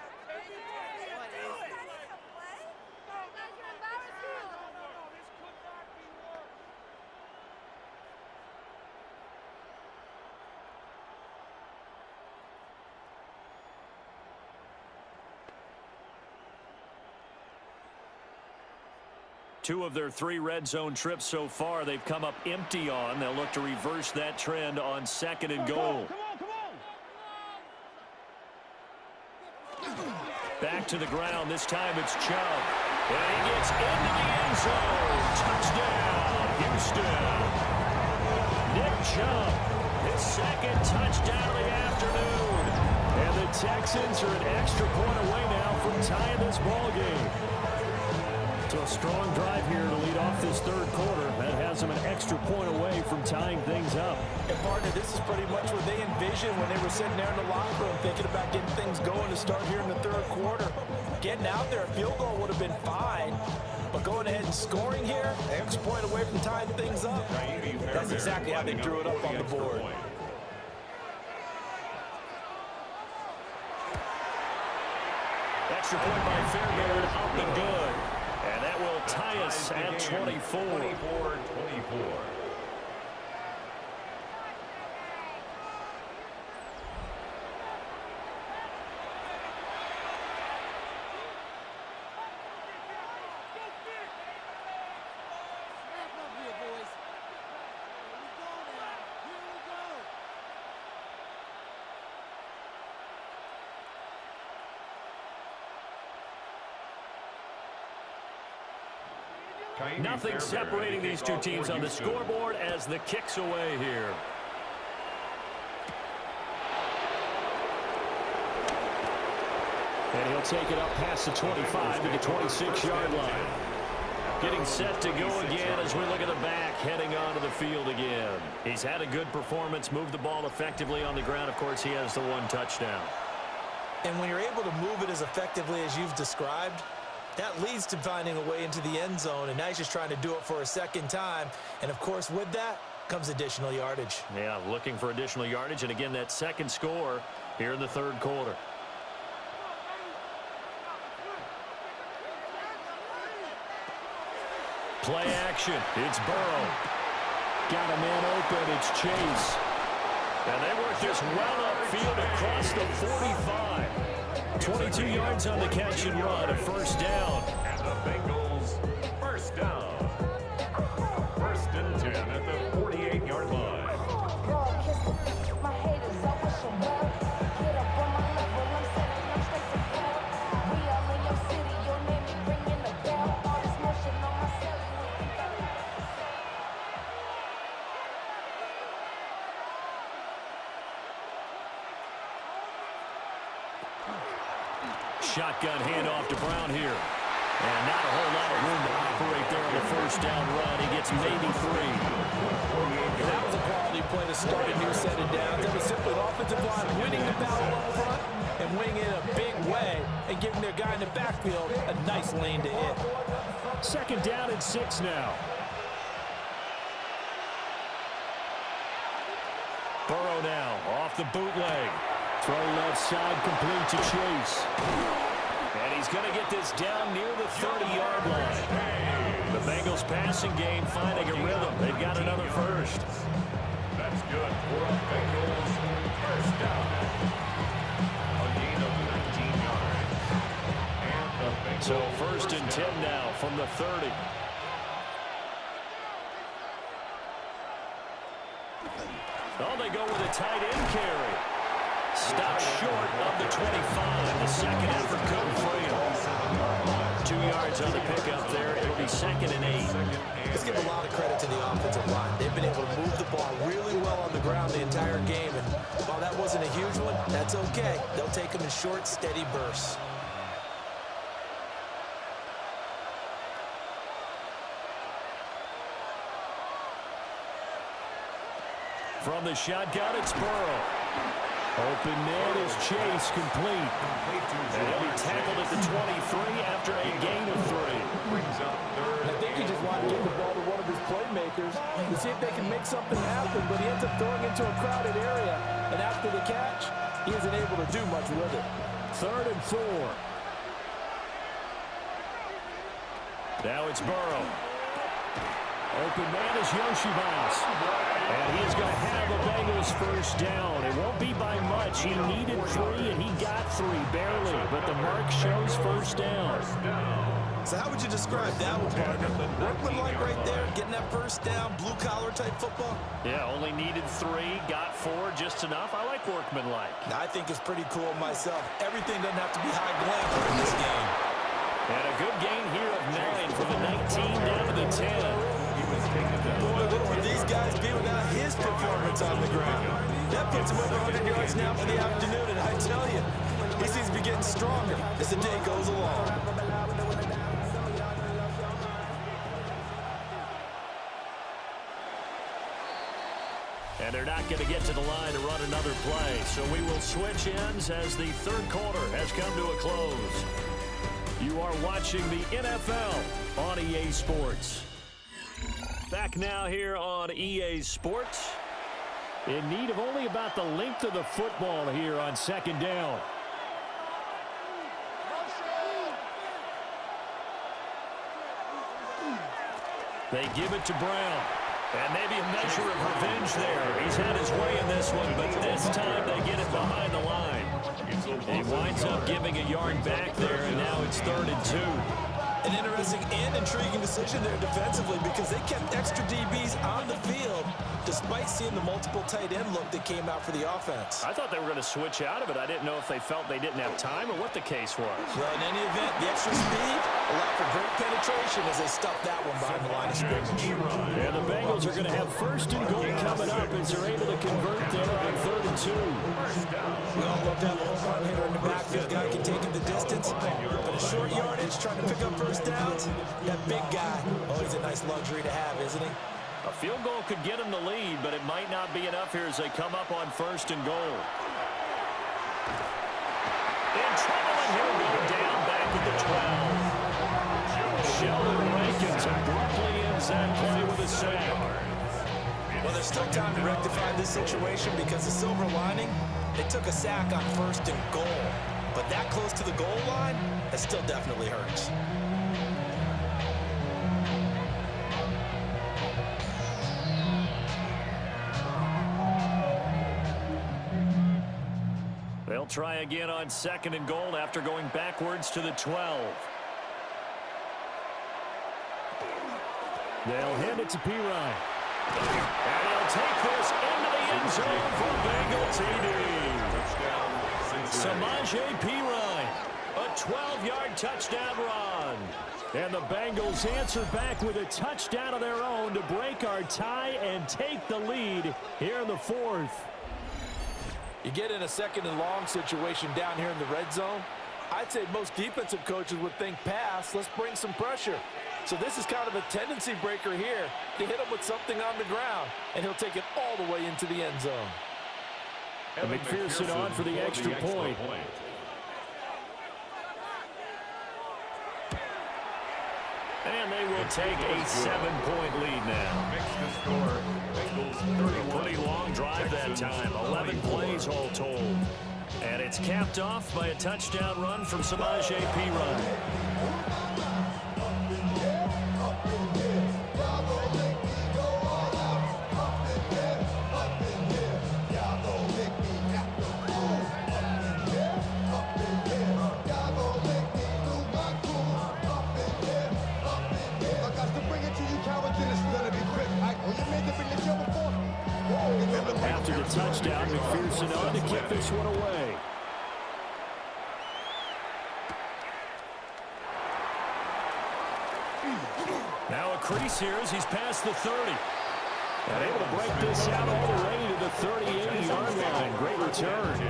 Two of their 3 red zone trips so far, they've come up empty on. They'll look to reverse that trend on second and goal. Back to the ground. This time it's Chubb. And he gets into the end zone. Touchdown, Houston. Nick Chubb, his second touchdown of the afternoon. And the Texans are an extra point away now from tying this ball game. So a strong drive here to lead off this third quarter. That has them an extra point away from tying things up. And partner, this is pretty much what they envisioned when they were sitting there in the locker room thinking about getting things going to start here in the third quarter. Getting out there, a field goal would have been fine. But going ahead and scoring here, an extra point away from tying things up, that's exactly how they drew it up on the board. Extra point by Fairbairn, up and good. And that will tie us at 24. 24-24. Nothing separating these two teams on the scoreboard as the kick's away here. And he'll take it up past the 25 to the 26-yard line. Getting set to go again as we look at the back, heading onto the field again. He's had a good performance, moved the ball effectively on the ground. Of course, he has the one touchdown. And when you're able to move it as effectively as you've described, that leads to finding a way into the end zone, and now he's just trying to do it for a second time. And, of course, with that comes additional yardage. Yeah, looking for additional yardage, and again, that second score here in the third quarter. Play action. It's Burrow. Got a man open. It's Chase. And they work this well upfield across the 45. 22 yards on the catch and run. A first down. And the Bengals first down. First and 10 at the 48-yard line. Shotgun handoff to Brown here. And not a whole lot of room to operate there on the first down run. He gets maybe 3. That was a quality play to start a new set of downs. It was simply the offensive line winning the battle up front and winning it in a big way and giving their guy in the backfield a nice lane to hit. Second down and 6 now. Burrow now off the bootleg. Throw left side complete to Chase. And he's going to get this down near the 30-yard line. The Bengals passing game finding a rhythm. They've got another first. That's good for a Bengals first down. A gain of 19 yards. And the Bengals So first and 10 now from the 30. Oh, they go with a tight end carry. Stopped short of the 25. The second effort couldn't free him. 2 yards on the pickup there. It'll be second and 8. Let's give a lot of credit to the offensive line. They've been able to move the ball really well on the ground the entire game. And while that wasn't a huge one, that's okay. They'll take them in short, steady bursts. From the shotgun, it's Burrow. Open man is Chase, complete. And he'll be tackled at the 23 after a gain of 3. And I think he just wanted to give the ball to one of his playmakers to see if they can make something happen, but he ends up throwing into a crowded area. And after the catch, he isn't able to do much with it. Third and 4. Now it's Burrow. Open man is Yoshivas. And he's going to have a Bengals first down. It won't be by much. He needed 3, and he got 3, barely. But the mark shows first down. So how would you describe that one, partner? Workman-like right there, getting that first down, blue-collar type football? Yeah, only needed 3, got 4, just enough. I like workman-like. I think it's pretty cool myself. Everything doesn't have to be high glamour in this game. And a good gain here of 9 from the 19 down to the 10. Boy, what would these guys be without his performance on the ground? That puts him over 100 yards now for the afternoon, and I tell you, he seems to be getting stronger as the day goes along. And they're not going to get to the line to run another play, so we will switch ends as the third quarter has come to a close. You are watching the NFL on EA Sports. Back now here on EA Sports. In need of only about the length of the football here on second down. They give it to Brown. And maybe a measure of revenge there. He's had his way in this one, but this time they get it behind the line. He winds up giving a yard back there, and now it's 3rd and 2. An interesting and intriguing decision there defensively because they kept extra DBs on the field despite seeing the multiple tight end look that came out for the offense. I thought they were going to switch out of it. I didn't know if they felt they didn't have time or what the case was. Well, in any event, the extra speed allowed for great penetration as they stuffed that one behind the line of scrimmage. And the Bengals are going to have first and goal coming up as they're able to convert there on 3rd and 2. We all love to have a home run hitter in the backfield. Guy can take it the distance. But a short yardage, trying to pick up first downs, that big guy, oh, he's a nice luxury to have, isn't he? A field goal could get them the lead, but it might not be enough here as they come up on 1st and goal. In trouble, and he'll go down back at the 12. Sheldon Rankins abruptly ends that play with a sack. Well, there's still time to rectify this situation because the silver lining, they took a sack on 1st and goal. But that close to the goal line, that still definitely hurts. They'll try again on 2nd and goal after going backwards to the 12. They'll hand it to Pirine. And he'll take this into the end zone for Bengals TD. Samaje Pirine, a 12-yard touchdown run. And the Bengals answer back with a touchdown of their own to break our tie and take the lead here in the 4th. You get in a 2nd and long situation down here in the red zone, I'd say most defensive coaches would think pass, let's bring some pressure. So this is kind of a tendency breaker here to hit him with something on the ground, and he'll take it all the way into the end zone. And McPherson on for the extra point. And they will take a 7-point lead now. Pretty long drive that time. 11 plays all told. And it's capped off by a touchdown run from Samaje Pirine. After the touchdown, McPherson on to kick this one away. Now a crease here as he's past the 30. And able to break this out all the way to the 38-yard line. Great return.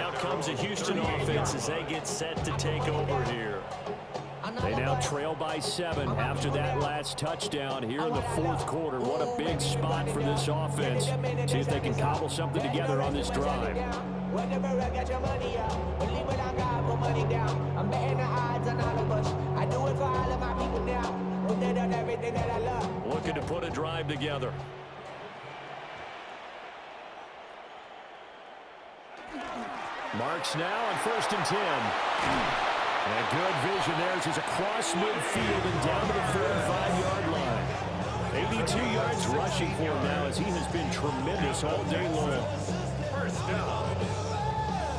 Out comes a Houston offense as they get set to take over here. They now trail by 7 after that last touchdown here in the 4th quarter. What a big spot for this offense. See if they can cobble something together on this drive. Looking to put a drive together. Marks now on 1st and 10. And good vision there as he's across midfield and down to the 45-yard line. 82 yards rushing for him now as he has been tremendous all day long.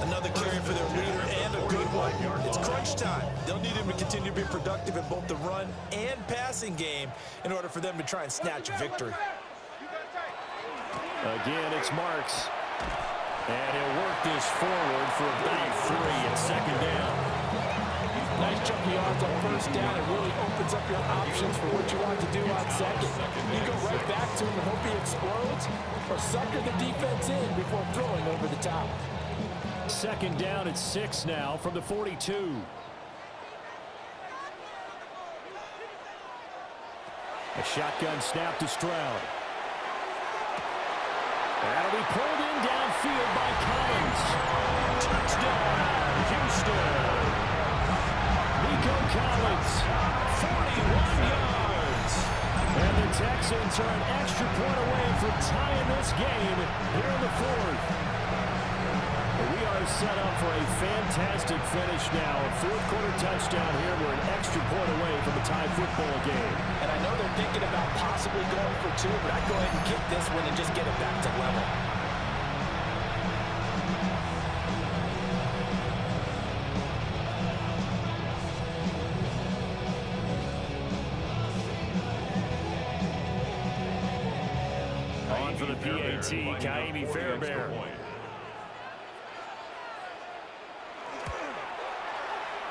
Another carry for their leader and a good one. It's crunch time. They'll need him to continue to be productive in both the run and passing game in order for them to try and snatch a victory. Again, it's Marks. And he'll work this forward for about 3 at 2nd down. Nice chunky yards on 1st down. It really opens up your options for what you want to do on 2nd. You go right back to him and hope he explodes, or sucker the defense in before throwing over the top. 2nd down at 6 now from the 42. A shotgun snap to Stroud. That'll be pulled in downfield by Collins. Touchdown, Houston. Nico Collins, 41 yards. And the Texans are an extra point away from tying this game here in the 4th. We are set up for a fantastic finish now. A 4th quarter touchdown here. We're an extra point away from a tie football game. And I know they're thinking about possibly going for 2, but I'd go ahead and kick this one and just get it back to level. the PAT, Kaimi Fairbairn.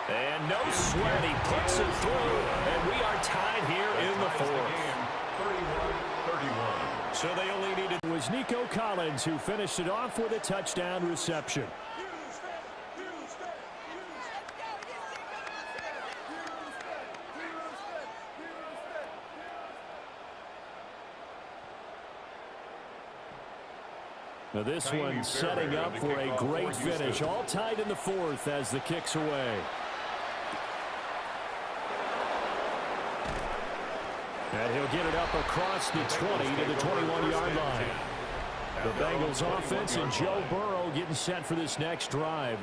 And no sweat, he puts it through, and we are tied here in the fourth. 31-31. So they only needed. It was Nico Collins who finished it off with a touchdown reception. Now this one setting up for a great finish. All tied in the fourth as the kick's away. And he'll get it up across the 20 to the 21-yard line. The Bengals offense and Joe Burrow getting set for this next drive.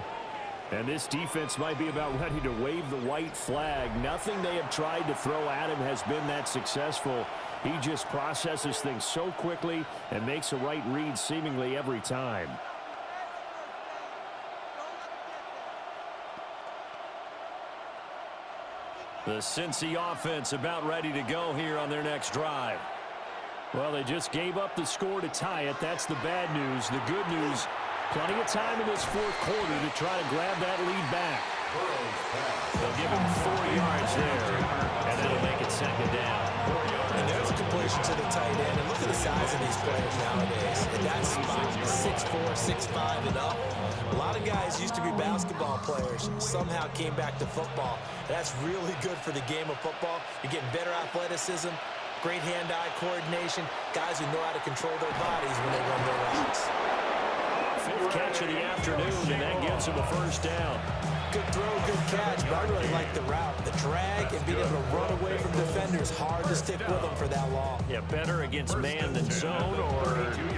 And this defense might be about ready to wave the white flag. Nothing they have tried to throw at him has been that successful. He just processes things so quickly and makes a right read seemingly every time. The Cincy offense about ready to go here on their next drive. Well, they just gave up the score to tie it. That's the bad news. The good news, plenty of time in this fourth quarter to try to grab that lead back. They'll give him 4 yards there, and that'll make it second down. And there's a completion to the tight end. And look at the size of these players nowadays. And that's 6'4", 6'5", and up. A lot of guys used to be basketball players, somehow came back to football. And that's really good for the game of football. You're getting better athleticism, great hand-eye coordination, guys who know how to control their bodies when they run their routes. Fifth catch of the afternoon, and that gets him a first down. Good throw, good catch, but I really like the route. The drag and being able to run away from defenders, hard to stick with them for that long. Yeah, better against man than zone, or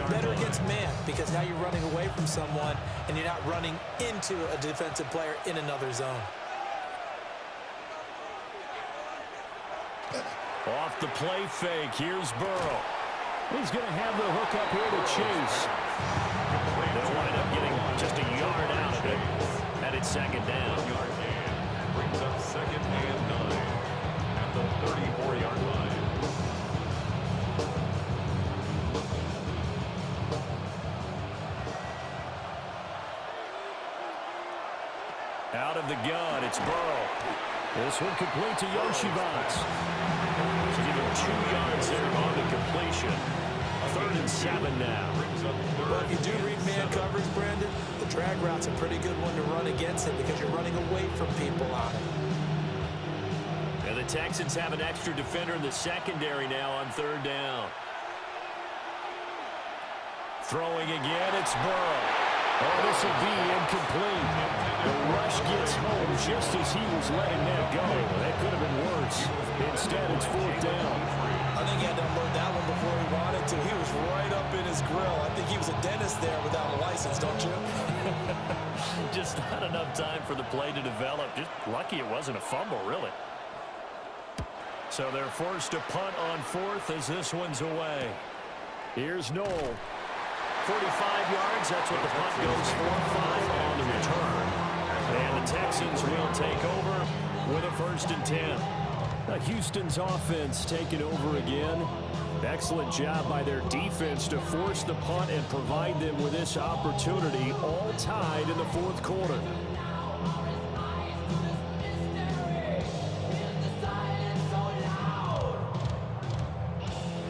better against man, because now you're running away from someone and you're not running into a defensive player in another zone. Off the play fake, here's Burrow. He's going to have the hook up here to Chase. They'll wind up getting just a yard out of it. And it's second down. Brings up 2nd and 9 at the 34-yard line. Out of the gun, it's Burrow. This one complete to Yoshivas. To give him 2 yards there on the completion. 3rd and 7 now. Well, if you do read man coverage, Brandon, the drag route's a pretty good one to run against it because you're running away from people on it. And the Texans have an extra defender in the secondary now on 3rd down. Throwing again, it's Burrow. Oh, this will be incomplete. The rush gets home just as he was letting that go. That could have been worse. Instead, it's 4th down. I think he had to unload that one before he wanted to. He was right up in his grill. I think he was a dentist there without a license, don't you? Just not enough time for the play to develop. Just lucky it wasn't a fumble, really. So they're forced to punt on 4th as this one's away. Here's Noel. 45 yards, that's what the punt goes for. 5 on the return. And the Texans will take over with a 1st and 10. Houston's offense taking over again. Excellent job by their defense to force the punt and provide them with this opportunity, all tied in the 4th quarter.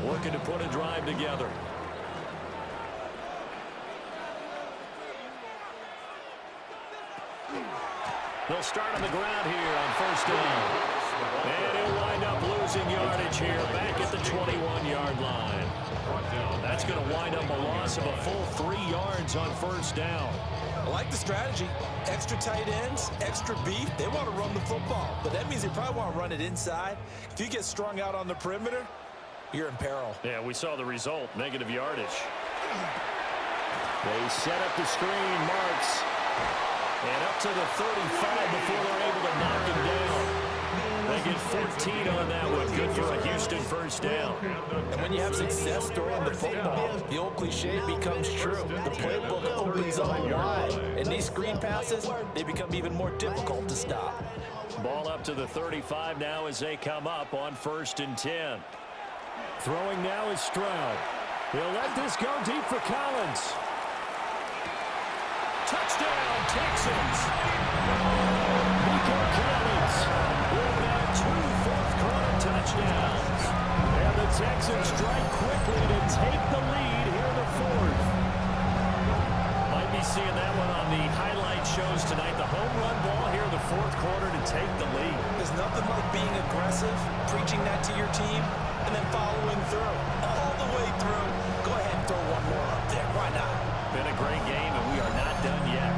Looking to put a drive together. They'll start on the ground here on 1st down. And he'll wind up losing yardage here back at the 21-yard line. That's going to wind up a loss of a full 3 yards on 1st down. I like the strategy. Extra tight ends, extra beef. They want to run the football, but that means they probably want to run it inside. If you get strung out on the perimeter, you're in peril. Yeah, we saw the result, negative yardage. They set up the screen, Marks. And up to the 35 before they're able to knock him down. They get 14 on that one. Good for a Houston 1st down. And when you have success throwing the football, the old cliche becomes true. The playbook opens up wide. And these screen passes, they become even more difficult to stop. Ball up to the 35 now as they come up on 1st and 10. Throwing now is Stroud. He'll let this go deep for Collins. Touchdown, Texans. Nico Collins with now 2 fourth-quarter touchdowns. And the Texans strike quickly to take the lead here in the fourth. Might be seeing that one on the highlight shows tonight. The home run ball here in the fourth quarter to take the lead. There's nothing like being aggressive, preaching that to your team, and then following through. All the way through. Go ahead and throw one more up there. Why not? Been a great game, and we are not done yet.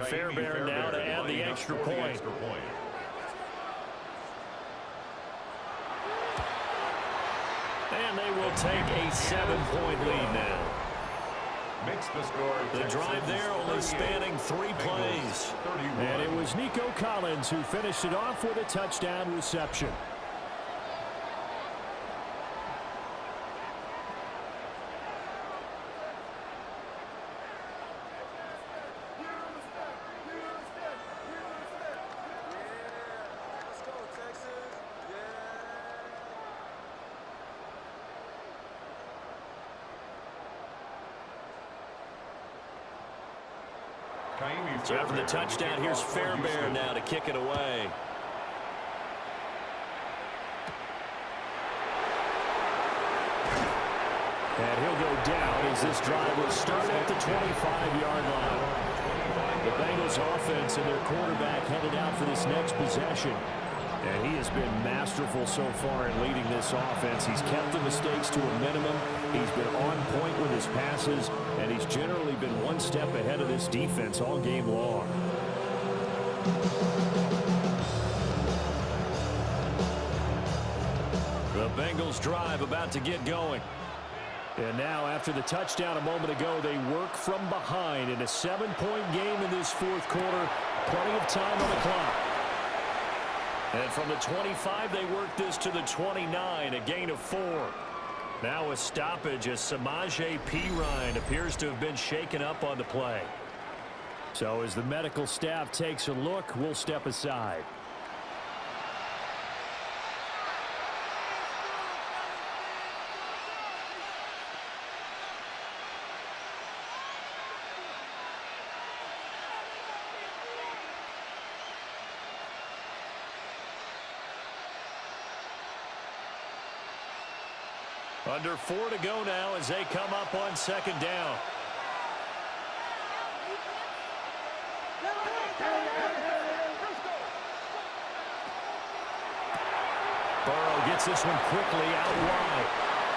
Fairbairn now to add the extra point. And they will take a 7-point lead now. Makes the score. The drive there only spanning 3 plays. And it was Nico Collins who finished it off with a touchdown reception. So after the touchdown, here's Fairbairn now to kick it away. And he'll go down as this drive will start at the 25-yard line. The Bengals offense and their quarterback headed out for this next possession. And he has been masterful so far in leading this offense. He's kept the mistakes to a minimum. He's been on point with his passes, and he's generally been one step ahead of this defense all game long. The Bengals drive about to get going. And now, after the touchdown a moment ago, they work from behind in a 7-point game in this fourth quarter. Plenty of time on the clock. And from the 25, they work this to the 29, a gain of 4. Now a stoppage as Samaje Perine appears to have been shaken up on the play. So as the medical staff takes a look, we'll step aside. Under 4 to go now as they come up on second down. Burrow gets this one quickly out wide.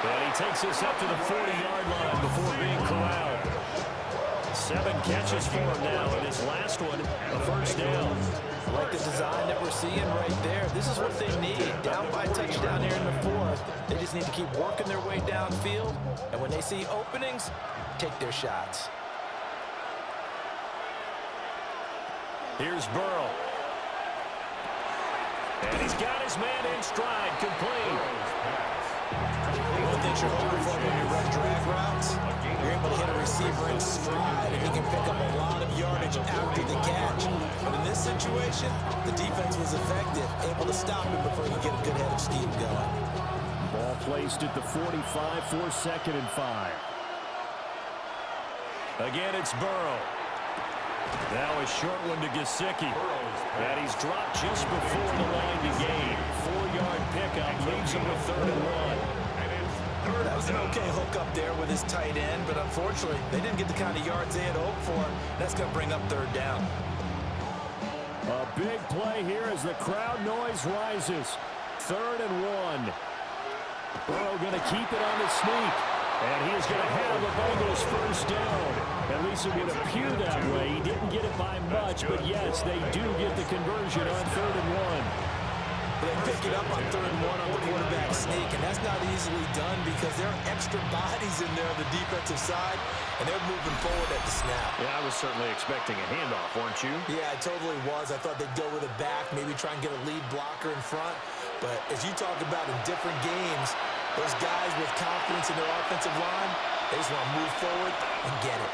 And he takes this up to the 40-yard line before being corralled. 7 catches for him now, and his last one, a first down. Like the design that we're seeing right there. This is what they need. Down by a touchdown here in the fourth. They just need to keep working their way downfield. And when they see openings, take their shots. Here's Burrow. And he's got his man in stride, complete. One thing you're hoping for when you run drag routes, you're able to hit a receiver in stride, and he can pick up a lot of yardage after the catch. But in this situation, the defense was effective, able to stop him before he could get a good head of steam going. Ball placed at the 45 for 2nd and 5. Again, it's Burrow. Now a short one to Gesicki. And he's dropped just before the line to gain. 4-yard pickup leaves him with 3rd and 1. That was an okay hook up there with his tight end, but unfortunately, they didn't get the kind of yards they had hoped for. That's going to bring up 3rd down. A big play here as the crowd noise rises. 3rd and 1. Burrow going to keep it on the sneak. And he is going to have the Bengals first down. At least it would appear that way. He didn't get it by much, but yes, they do get the conversion on 3rd and 1. They pick it up on 3rd and 1 on the quarterback sneak, and that's not easily done because there are extra bodies in there on the defensive side, and they're moving forward at the snap. Yeah, I was certainly expecting a handoff, weren't you? Yeah, I totally was. I thought they'd go with it back, maybe try and get a lead blocker in front. But as you talk about in different games, those guys with confidence in their offensive line, They just want to move forward and get it.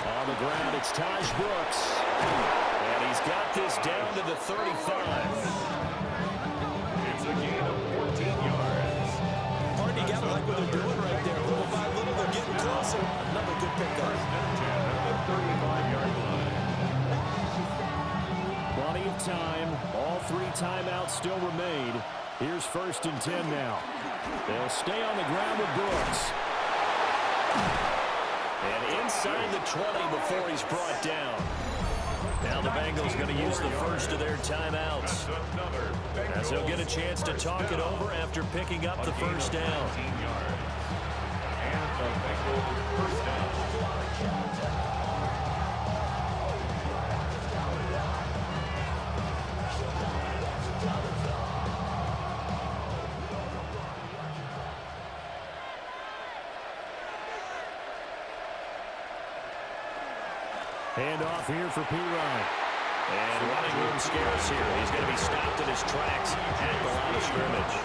On the ground, it's Taj Brooks. And he's got this down to the 35. It's a gain of 14 yards. Party got to like what they're doing right there. Little by little, they're getting closer. Another good pickup. First and 10 at the 35-yard line. Plenty of time. All 3 timeouts still remain. Here's 1st and 10 now. They'll stay on the ground with Brooks. And inside the 20 before he's brought down. Now the Bengals going to use the first of their timeouts, as they'll get a chance to talk it over after picking up the first down. And the Bengals first down. Hand off here for P-Ryan. And running room scarce here. He's going to be stopped in his tracks at the line of scrimmage.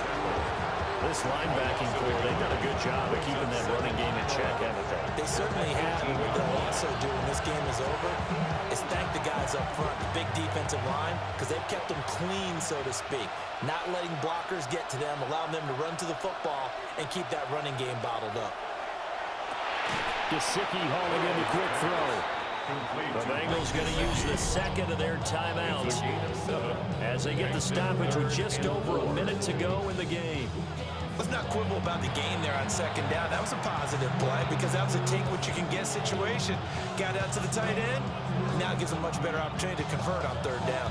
This linebacking core, they've done a good job of keeping that running game in check, haven't they? They certainly have. And what they'll also do when this game is over is thank the guys up front, the big defensive line, because they've kept them clean, so to speak. Not letting blockers get to them, allowing them to run to the football and keep that running game bottled up. Gesicki hauling in the quick throw. The Bengals going to use the second of their timeouts as they get the stoppage with just over a minute to go in the game. Let's not quibble about the game there on 2nd down. That was a positive play because that was a take-what-you-can-get situation. Got out to the tight end. Now it gives them a much better opportunity to convert on 3rd down.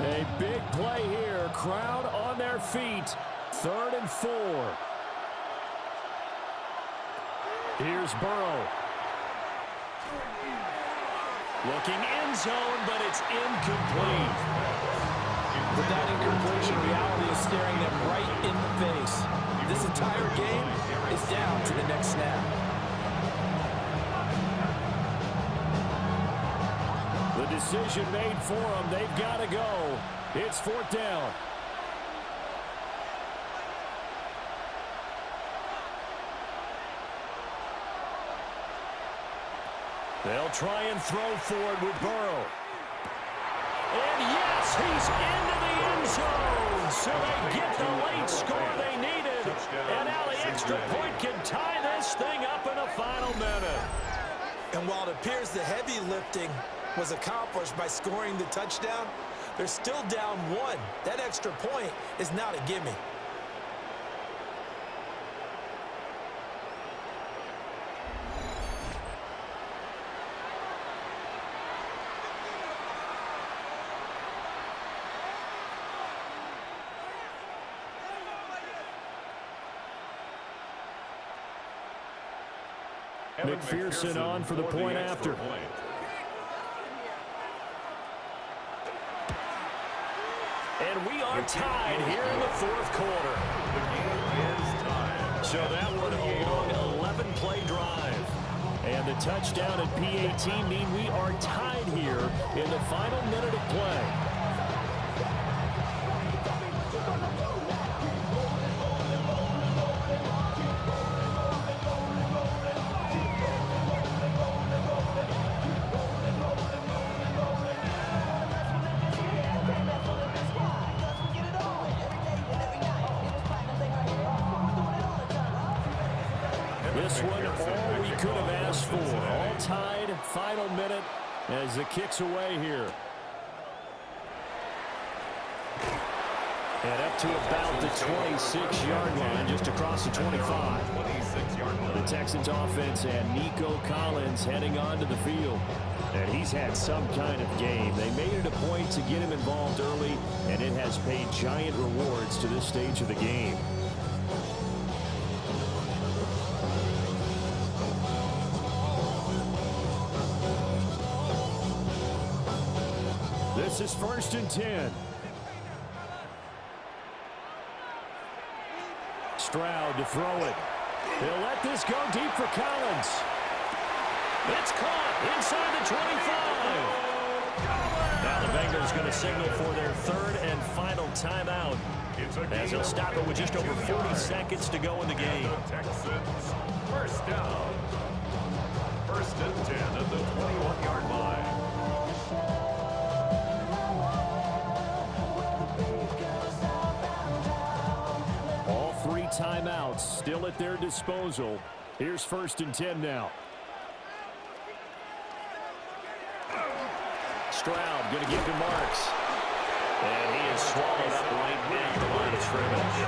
A big play here. Crowd on their feet. 3rd and 4. Here's Burrow. Looking end zone, but it's incomplete. With that incompletion, reality is staring them right in the face. This entire game is down to the next snap. The decision made for them. They've got to go. It's 4th down. They'll try and throw forward with Burrow. And yes, he's into the end zone. So they get the late score they needed. And now the extra point can tie this thing up in the final minute. And while it appears the heavy lifting was accomplished by scoring the touchdown, they're still down 1. That extra point is not a gimme. McPherson on for the point after. And we are tied here in the 4th quarter. The game is tied. So that one a long 11-play drive. And the touchdown at P18 mean we are tied here in the final minute of play. This one all we could have asked for. All tied, final minute as it kicks away here. And up to about the 26-yard line, just across the 25. 26-yard line. The Texans offense and Nico Collins heading onto the field. And he's had some kind of game. They made it a point to get him involved early, and it has paid giant rewards to this stage of the game. This is 1st and 10. Stroud to throw it. They'll let this go deep for Collins. It's caught inside the 25. Now the Bengals going to signal for their third and final timeout, as they'll stop it with just over 40 seconds to go in the game. Texans, first down. First and 10 at the 21-yard line. All three timeouts still at their disposal. Here's first and 10 now. Stroud going to give to Marks. And he is swallowed up right at the line of scrimmage.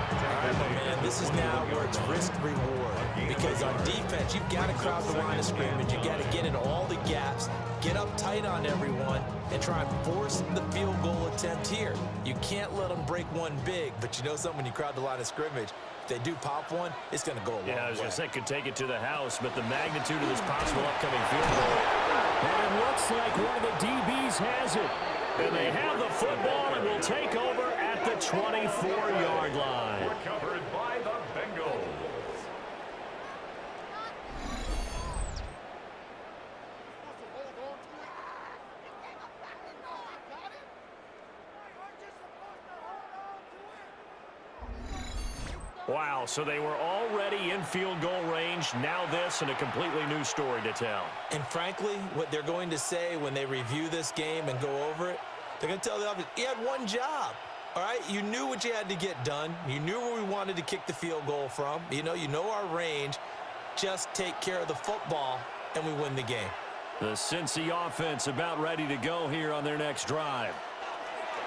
All right, my man, this is now where it's risk-reward. Because on defense, you've got to crowd the line of scrimmage. You've got to get in all the gaps, get up tight on everyone, and try and force the field goal attempt here. You can't let them break one big, but you know something, when you crowd the line of scrimmage, if they do pop one, it's going to go a long way. Yeah, I was going to say, could take it to the house, but the magnitude of this possible upcoming field goal. And it looks like one of the DBs has it. And they have the football and will take over at the 24-yard line. Recovered by the Bengals. Wow, so they were already in field goal range. Now this and a completely new story to tell. And frankly, what they're going to say when they review this game and go over it, they're going to tell the offense, you had one job. All right, you knew what you had to get done. You knew where we wanted to kick the field goal from. You know our range. Just take care of the football, and we win the game. The Cincy offense about ready to go here on their next drive.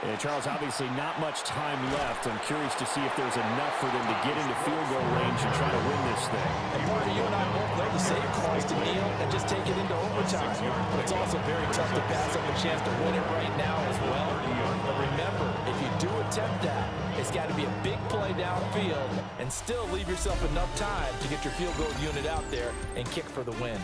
And Charles, obviously not much time left. I'm curious to see if there's enough for them to get into field goal range and try to win this thing. And part of you and I both know the safe call is to kneel and just take it into overtime. But it's also very tough to pass up a chance to win it right now as well. But remember, if you do attempt that, it's got to be a big play downfield and still leave yourself enough time to get your field goal unit out there and kick for the win.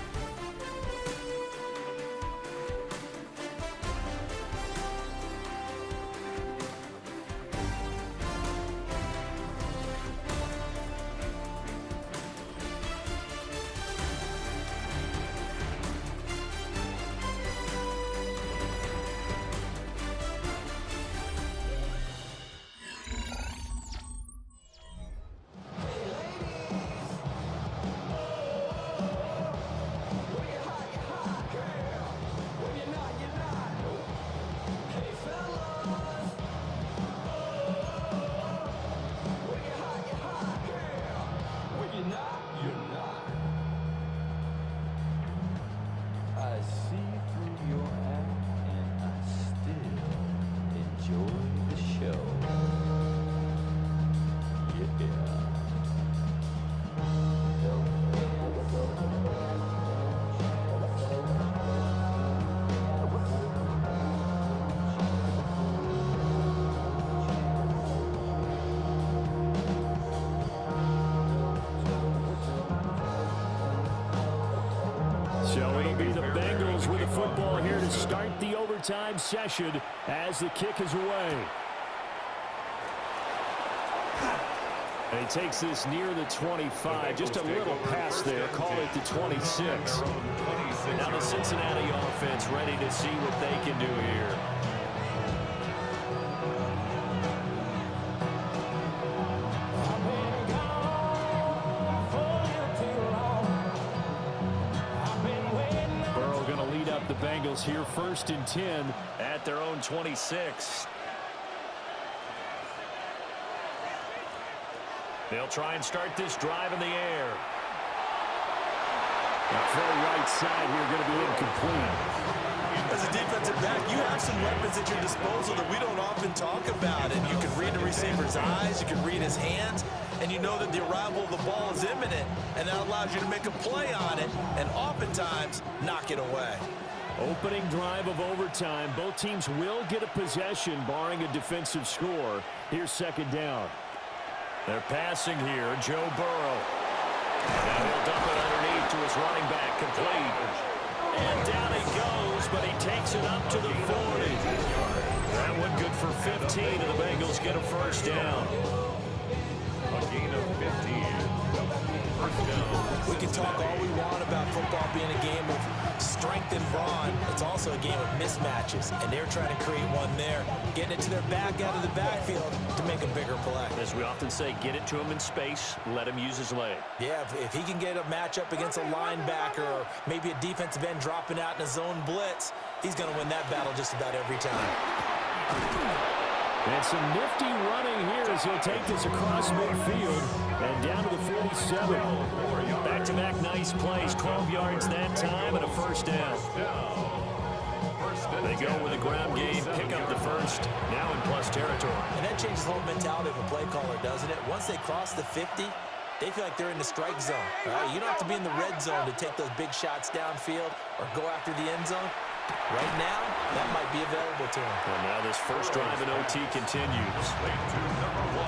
So it'll be the Bengals with the football here to start the overtime session as the kick is away. And he takes this near the 25, just a little pass there, call it the 26. Now the Cincinnati offense ready to see what they can do here. The Bengals here first and 10 at their own 26. They'll try and start this drive in the air. The throw right side here going to be incomplete. As a defensive back, you have some weapons at your disposal that we don't often talk about. And you can read the receiver's eyes, you can read his hands, and you know that the arrival of the ball is imminent, and that allows you to make a play on it and oftentimes knock it away. Opening drive of overtime. Both teams will get a possession, barring a defensive score. Here's second down. They're passing here. Joe Burrow. And he'll dump it underneath to his running back. Complete. And down he goes, but he takes it up to the 40. That one good for 15, and the Bengals get a first down. A gain of 15. First down. We can talk all we want about football being a game of strength and brawn. It's also a game of mismatches, and they're trying to create one there, getting it to their back out of the backfield to make a bigger play. As we often say, get it to him in space, let him use his leg. Yeah, if he can get a matchup against a linebacker or maybe a defensive end dropping out in a zone blitz, he's going to win that battle just about every time. And some nifty running here as he'll take this across midfield and down to the 47. Back-to-back nice plays, 12 yards that time and a first down. They go with a ground game, pick up the first, now in plus territory. And that changes the whole mentality of a play caller, doesn't it? Once they cross the 50, they feel like they're in the strike zone. Right? You don't have to be in the red zone to take those big shots downfield or go after the end zone. Right now, that might be available to him. And now this first drive in OT continues.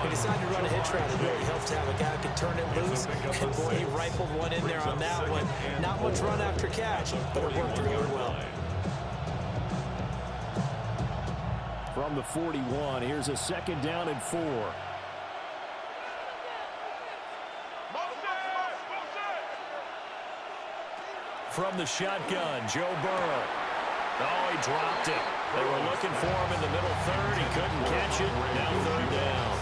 He decided to run a hitch route. It really helps to have a guy that can turn it loose. And boy, he rifled one in there on that one. Not much run after catch, but it worked really well. From the 41, here's a second down and 4. From the shotgun, Joe Burrow. Oh, he dropped it. They were looking for him in the middle third. He couldn't catch it. Now third down.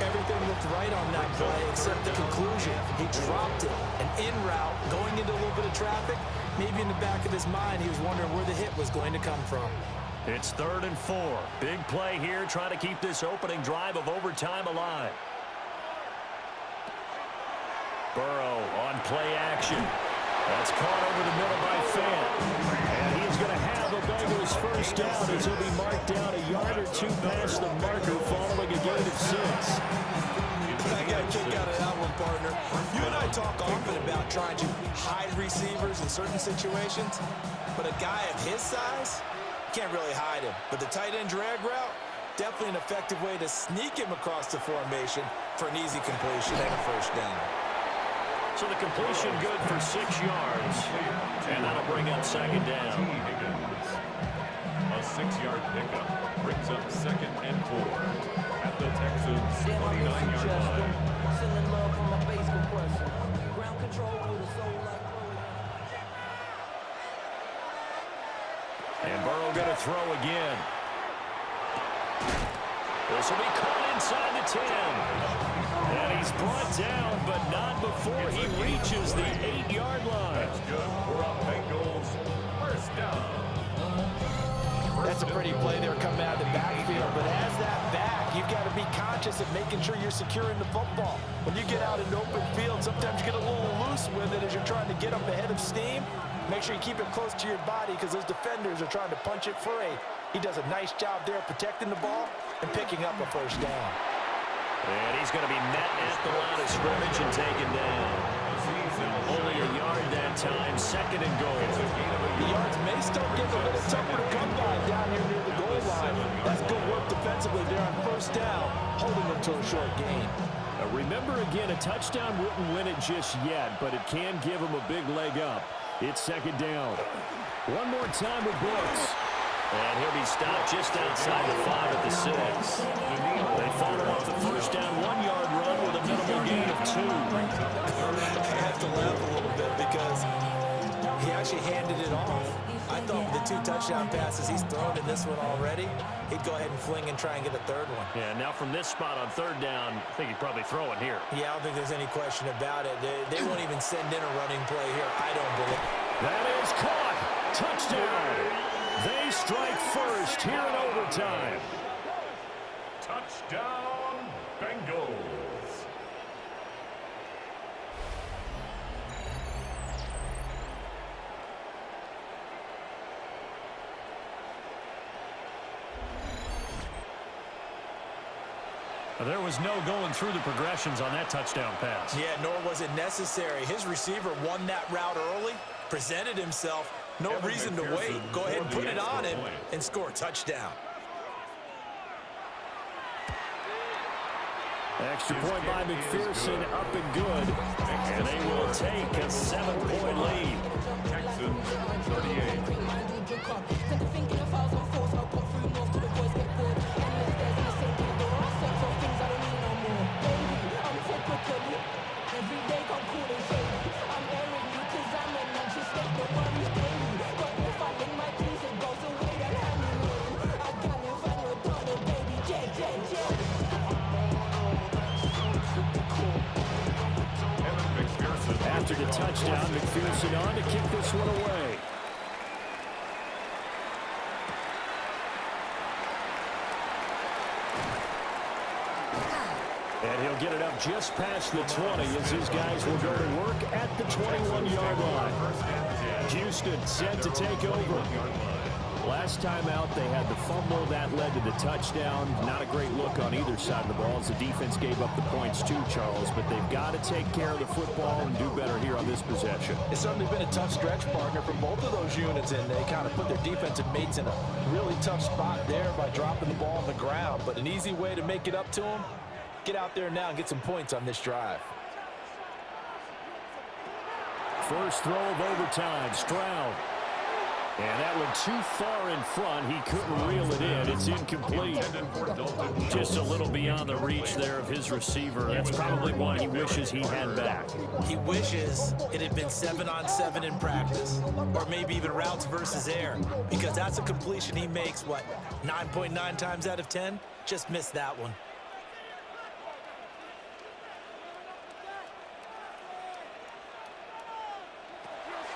Everything looked right on that play except the conclusion. He dropped it. An in route, going into a little bit of traffic. Maybe in the back of his mind, he was wondering where the hit was going to come from. It's 3rd and 4. Big play here, trying to keep this opening drive of overtime alive. Burrow on play action. That's caught over the middle by Fant. And he's going to have a Bengals first down as he'll be marked down a yard or two past the marker following a gain of 6. I got a kick out of that one, partner. You and I talk often about trying to hide receivers in certain situations, but a guy of his size, you can't really hide him. But the tight end drag route, definitely an effective way to sneak him across the formation for an easy completion and a first down. So the completion good for 6 yards, and that'll bring up second down. A 6-yard pickup brings up 2nd and 4 at the Texans' 29-yard line. Sending love from my bass compressor. Ground control with a soul like And Burrow going to throw again. This will be caught inside the 10. And he's brought down, but not before he reaches the 8-yard line. That's good for a Bengals first down. That's a pretty play there coming out of the backfield, but as that back, you've got to be conscious of making sure you're securing the football. When you get out in open field, sometimes you get a little loose with it as you're trying to get up ahead of steam. Make sure you keep it close to your body because those defenders are trying to punch it free. He does a nice job there protecting the ball and picking up a first down. And he's going to be met at the line of scrimmage and taken down. Only a yard that time, 2nd and goal. The yards may start getting a little tougher to come by down here near the goal line. That's good work defensively there on first down, holding them to a short gain. Remember, again, a touchdown wouldn't win it just yet, but it can give him a big leg up. It's 2nd down. One more time with Brooks. And he'll be stopped just outside the 5 at the 6. They follow up the first down 1-yard run with a minimal gain of 2. I have to laugh a little bit because he actually handed it off. I thought with the 2 touchdown passes he's thrown in this one already, he'd go ahead and fling and try and get a 3rd one. Yeah, now from this spot on 3rd down, I think he'd probably throw it here. Yeah, I don't think there's any question about it. They won't even send in a running play here. I don't believe. That is caught. Touchdown. They strike first here in overtime. Touchdown, Bengals. There was no going through the progressions on that touchdown pass. Yeah, nor was it necessary. His receiver won that route early, presented himself. No reason to wait. Go ahead and put it on him and score a touchdown. Extra point by McPherson, up and good. And they will take a 7-point lead. Texans 38. Every day come cool and shady. I'm airing you 'cause I'm an anxious state. The worries after the touchdown. McPherson on to kick this one away. And he'll get it up just past the 20 as his guys will go to work at the 21-yard line. Houston set to take over. Last time out, they had the fumble that led to the touchdown. Not a great look on either side of the ball as the defense gave up the points too, Charles. But they've got to take care of the football and do better here on this possession. It's certainly been a tough stretch, partner, for both of those units, and they kind of put their defensive mates in a really tough spot there by dropping the ball on the ground. But an easy way to make it up to them, get out there now and get some points on this drive. First throw of overtime, Stroud. And that one too far in front. He couldn't reel it in. It's incomplete. Just a little beyond the reach there of his receiver. That's probably one he wishes he had back. He wishes it had been 7-on-7 in practice, or maybe even routes versus air, because that's a completion he makes, 9.9 times out of 10? Just missed that one.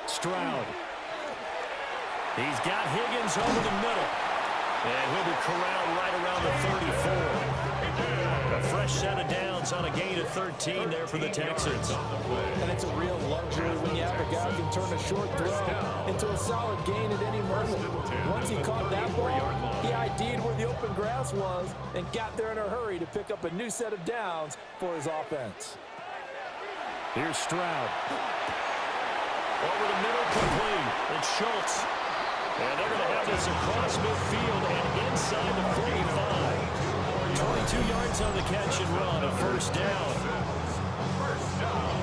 Stroud. He's got Higgins over the middle. And he'll be corralled right around the 34. A fresh set of downs on a gain of 13 there for the Texans. And it's a real luxury when you have a guy who can turn a short throw into a solid gain at any moment. Once he caught that ball, he ID'd where the open grass was and got there in a hurry to pick up a new set of downs for his offense. Here's Stroud. Over the middle, complete. It's Schultz. And they're going to have this across midfield and inside the 45. 22 yards on the catch and run, a first down. First down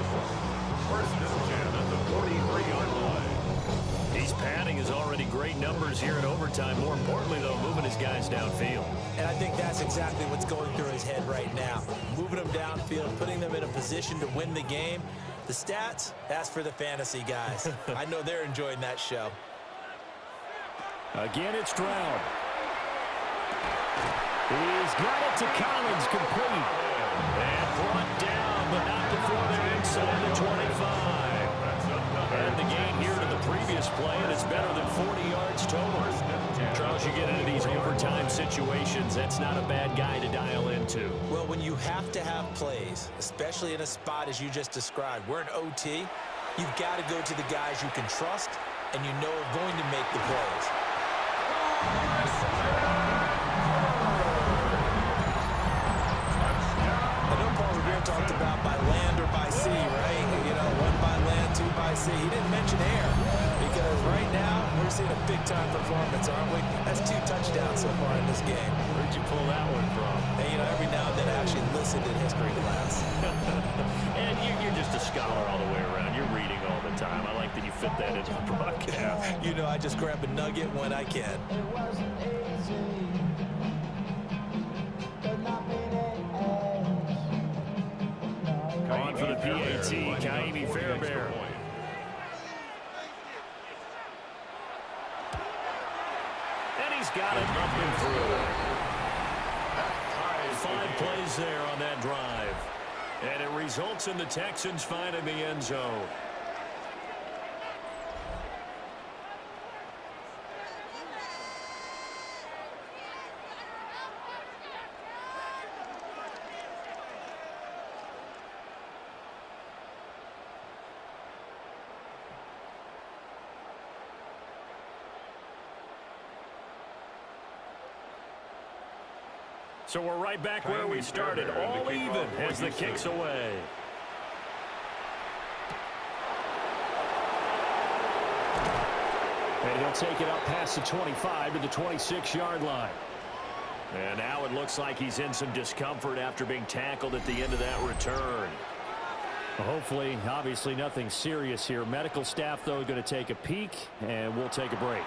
at the 43-yard line. He's padding his already great numbers here in overtime. More importantly, though, moving his guys downfield. And I think that's exactly what's going through his head right now. Moving them downfield, putting them in a position to win the game. The stats, that's for the fantasy guys. I know they're enjoying that show. Again, it's Stroud. He's got it to Collins, complete. And brought down, but not before they're inside the 25. And the gain here to the previous play, and it's better than 40 yards total. Charles, you get into these overtime situations, that's not a bad guy to dial into. Well, when you have to have plays, especially in a spot as you just described, we're in OT, you've got to go to the guys you can trust and you know are going to make the plays. I know Paul Revere talked about by land or by sea, right? You know, one by land, two by sea. He didn't mention air because right now we're seeing a big-time performance, aren't we? That's 2 touchdowns so far in this game. Where'd you pull that one from? Hey, you know, every now and then I actually listened in history class. And you're just a scholar all the way around. You're reading all the time. I like that you fit that into the broadcast. You know, I just grab a nugget when I can. On for the PAT, Kaimi Fairbairn. And he's got it up and through. 5 plays there on that drive. And it results in the Texans finding the end zone. So we're right back where we started, all even as the kick's away. And he'll take it up past the 25 to the 26-yard line. And now it looks like he's in some discomfort after being tackled at the end of that return. Well, hopefully, obviously nothing serious here. Medical staff, though, going to take a peek, and we'll take a break.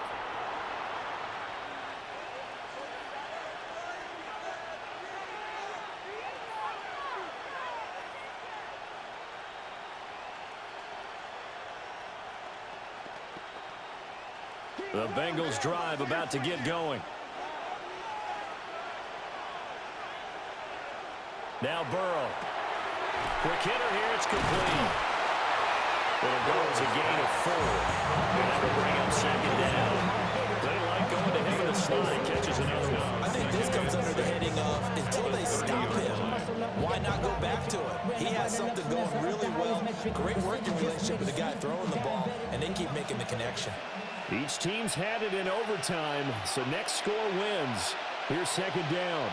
The Bengals drive about to get going. Now Burrow. Quick hitter here, it's complete. will go as a gain of 4. And that will bring up second down. They like going to him in the slide. Catches another one. I think this comes under the heading of until they stop him, why not go back to it? He has something going really well. Great working relationship with the guy throwing the ball, and they keep making the connection. Each team's had it in overtime, so next score wins. Here's second down.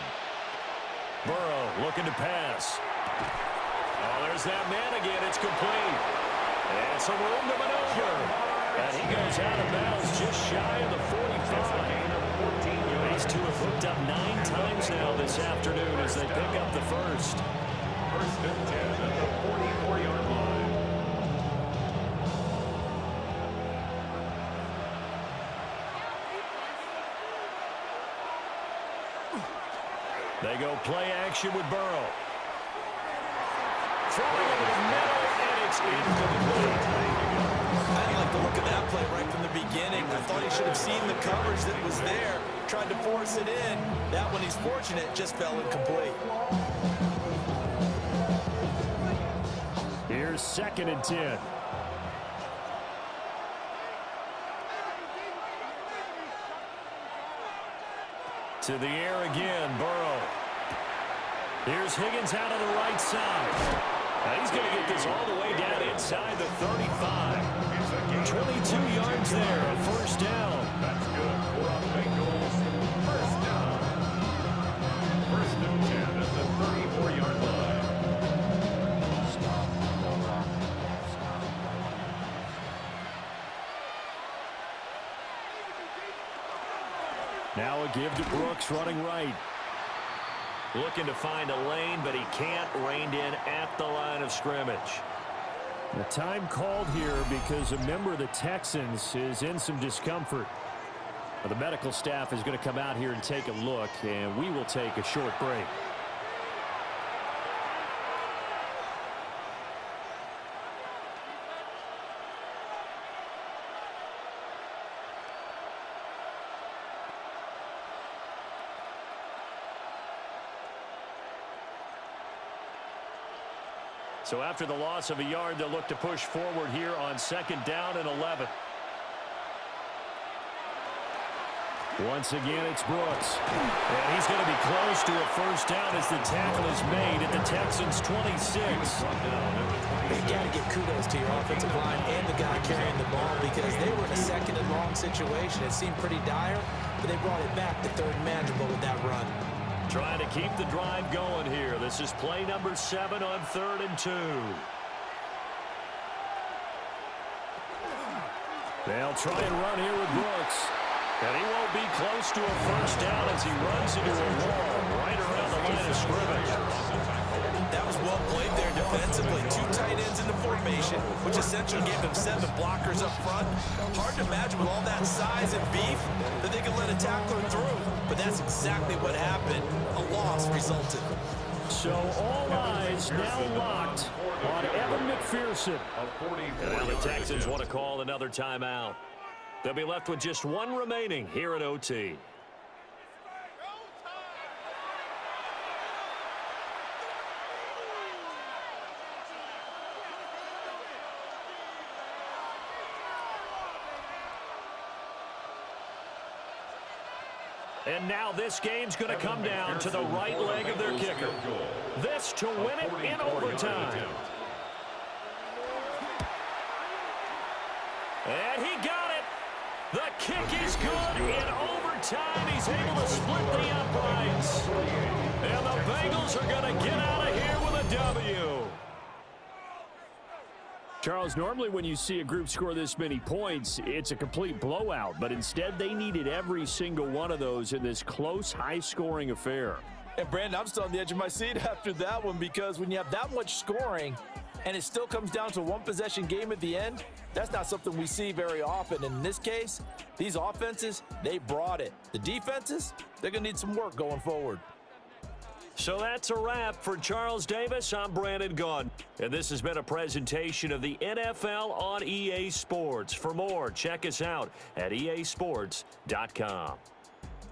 Burrow looking to pass. Oh, there's that man again. It's complete. And some room to maneuver. And he goes out of bounds just shy of the 45. These two have hooked up 9 times now this afternoon as they pick up the first. First and 10 at the 44-yard line. They go play action with Burrow. Throwing over the middle, and it's incomplete. I didn't like the look of that play right from the beginning. I thought he should have seen the coverage that was there, tried to force it in. That one, he's fortunate, just fell incomplete. Here's second and 10. To the air again, Burrow. Here's Higgins out on the right side. Now he's going to get this all the way down inside the 35. 22 yards there, a first down. That's good for our Bengals. First down. First and 10 at the 34-yard line. Now a give to Brooks running right. Looking to find a lane, but he can't. Reined in at the line of scrimmage. The time called here because a member of the Texans is in some discomfort. The medical staff is going to come out here and take a look, and we will take a short break. So after the loss of a yard, they'll look to push forward here on second down and 11. Once again, it's Brooks. And he's going to be close to a first down as the tackle is made at the Texans' 26. You got to give kudos to your offensive line and the guy carrying the ball because they were in a second and long situation. It seemed pretty dire, but they brought it back to third manageable with that run. Trying to keep the drive going here. This is play number 7 on 3rd and 2. They'll try and run here with Brooks. And he won't be close to a first down as he runs into a wall right around the line of scrimmage. That was well played there defensively. 2 tight ends in the formation, which essentially gave them 7 blockers up front. Hard to imagine with all that size and beef that they could let a tackler through. But that's exactly what happened. A loss resulted. So all eyes now locked on Evan McPherson. Well, the Texans want to call another timeout. They'll be left with just 1 remaining here at OT. And now this game's going to come down to the right leg of their kicker. This to win it in overtime. And he got it. The kick is good in overtime. He's able to split the uprights. And the Bengals are going to get out of here with a W. Charles, normally when you see a group score this many points, it's a complete blowout. But instead, they needed every single one of those in this close, high-scoring affair. And, Brandon, I'm still on the edge of my seat after that one because when you have that much scoring and it still comes down to a one-possession game at the end, that's not something we see very often. And in this case, these offenses, they brought it. The defenses, they're going to need some work going forward. So that's a wrap for Charles Davis. I'm Brandon Gunn. And this has been a presentation of the NFL on EA Sports. For more, check us out at easports.com.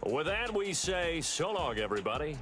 With that, we say so long, everybody.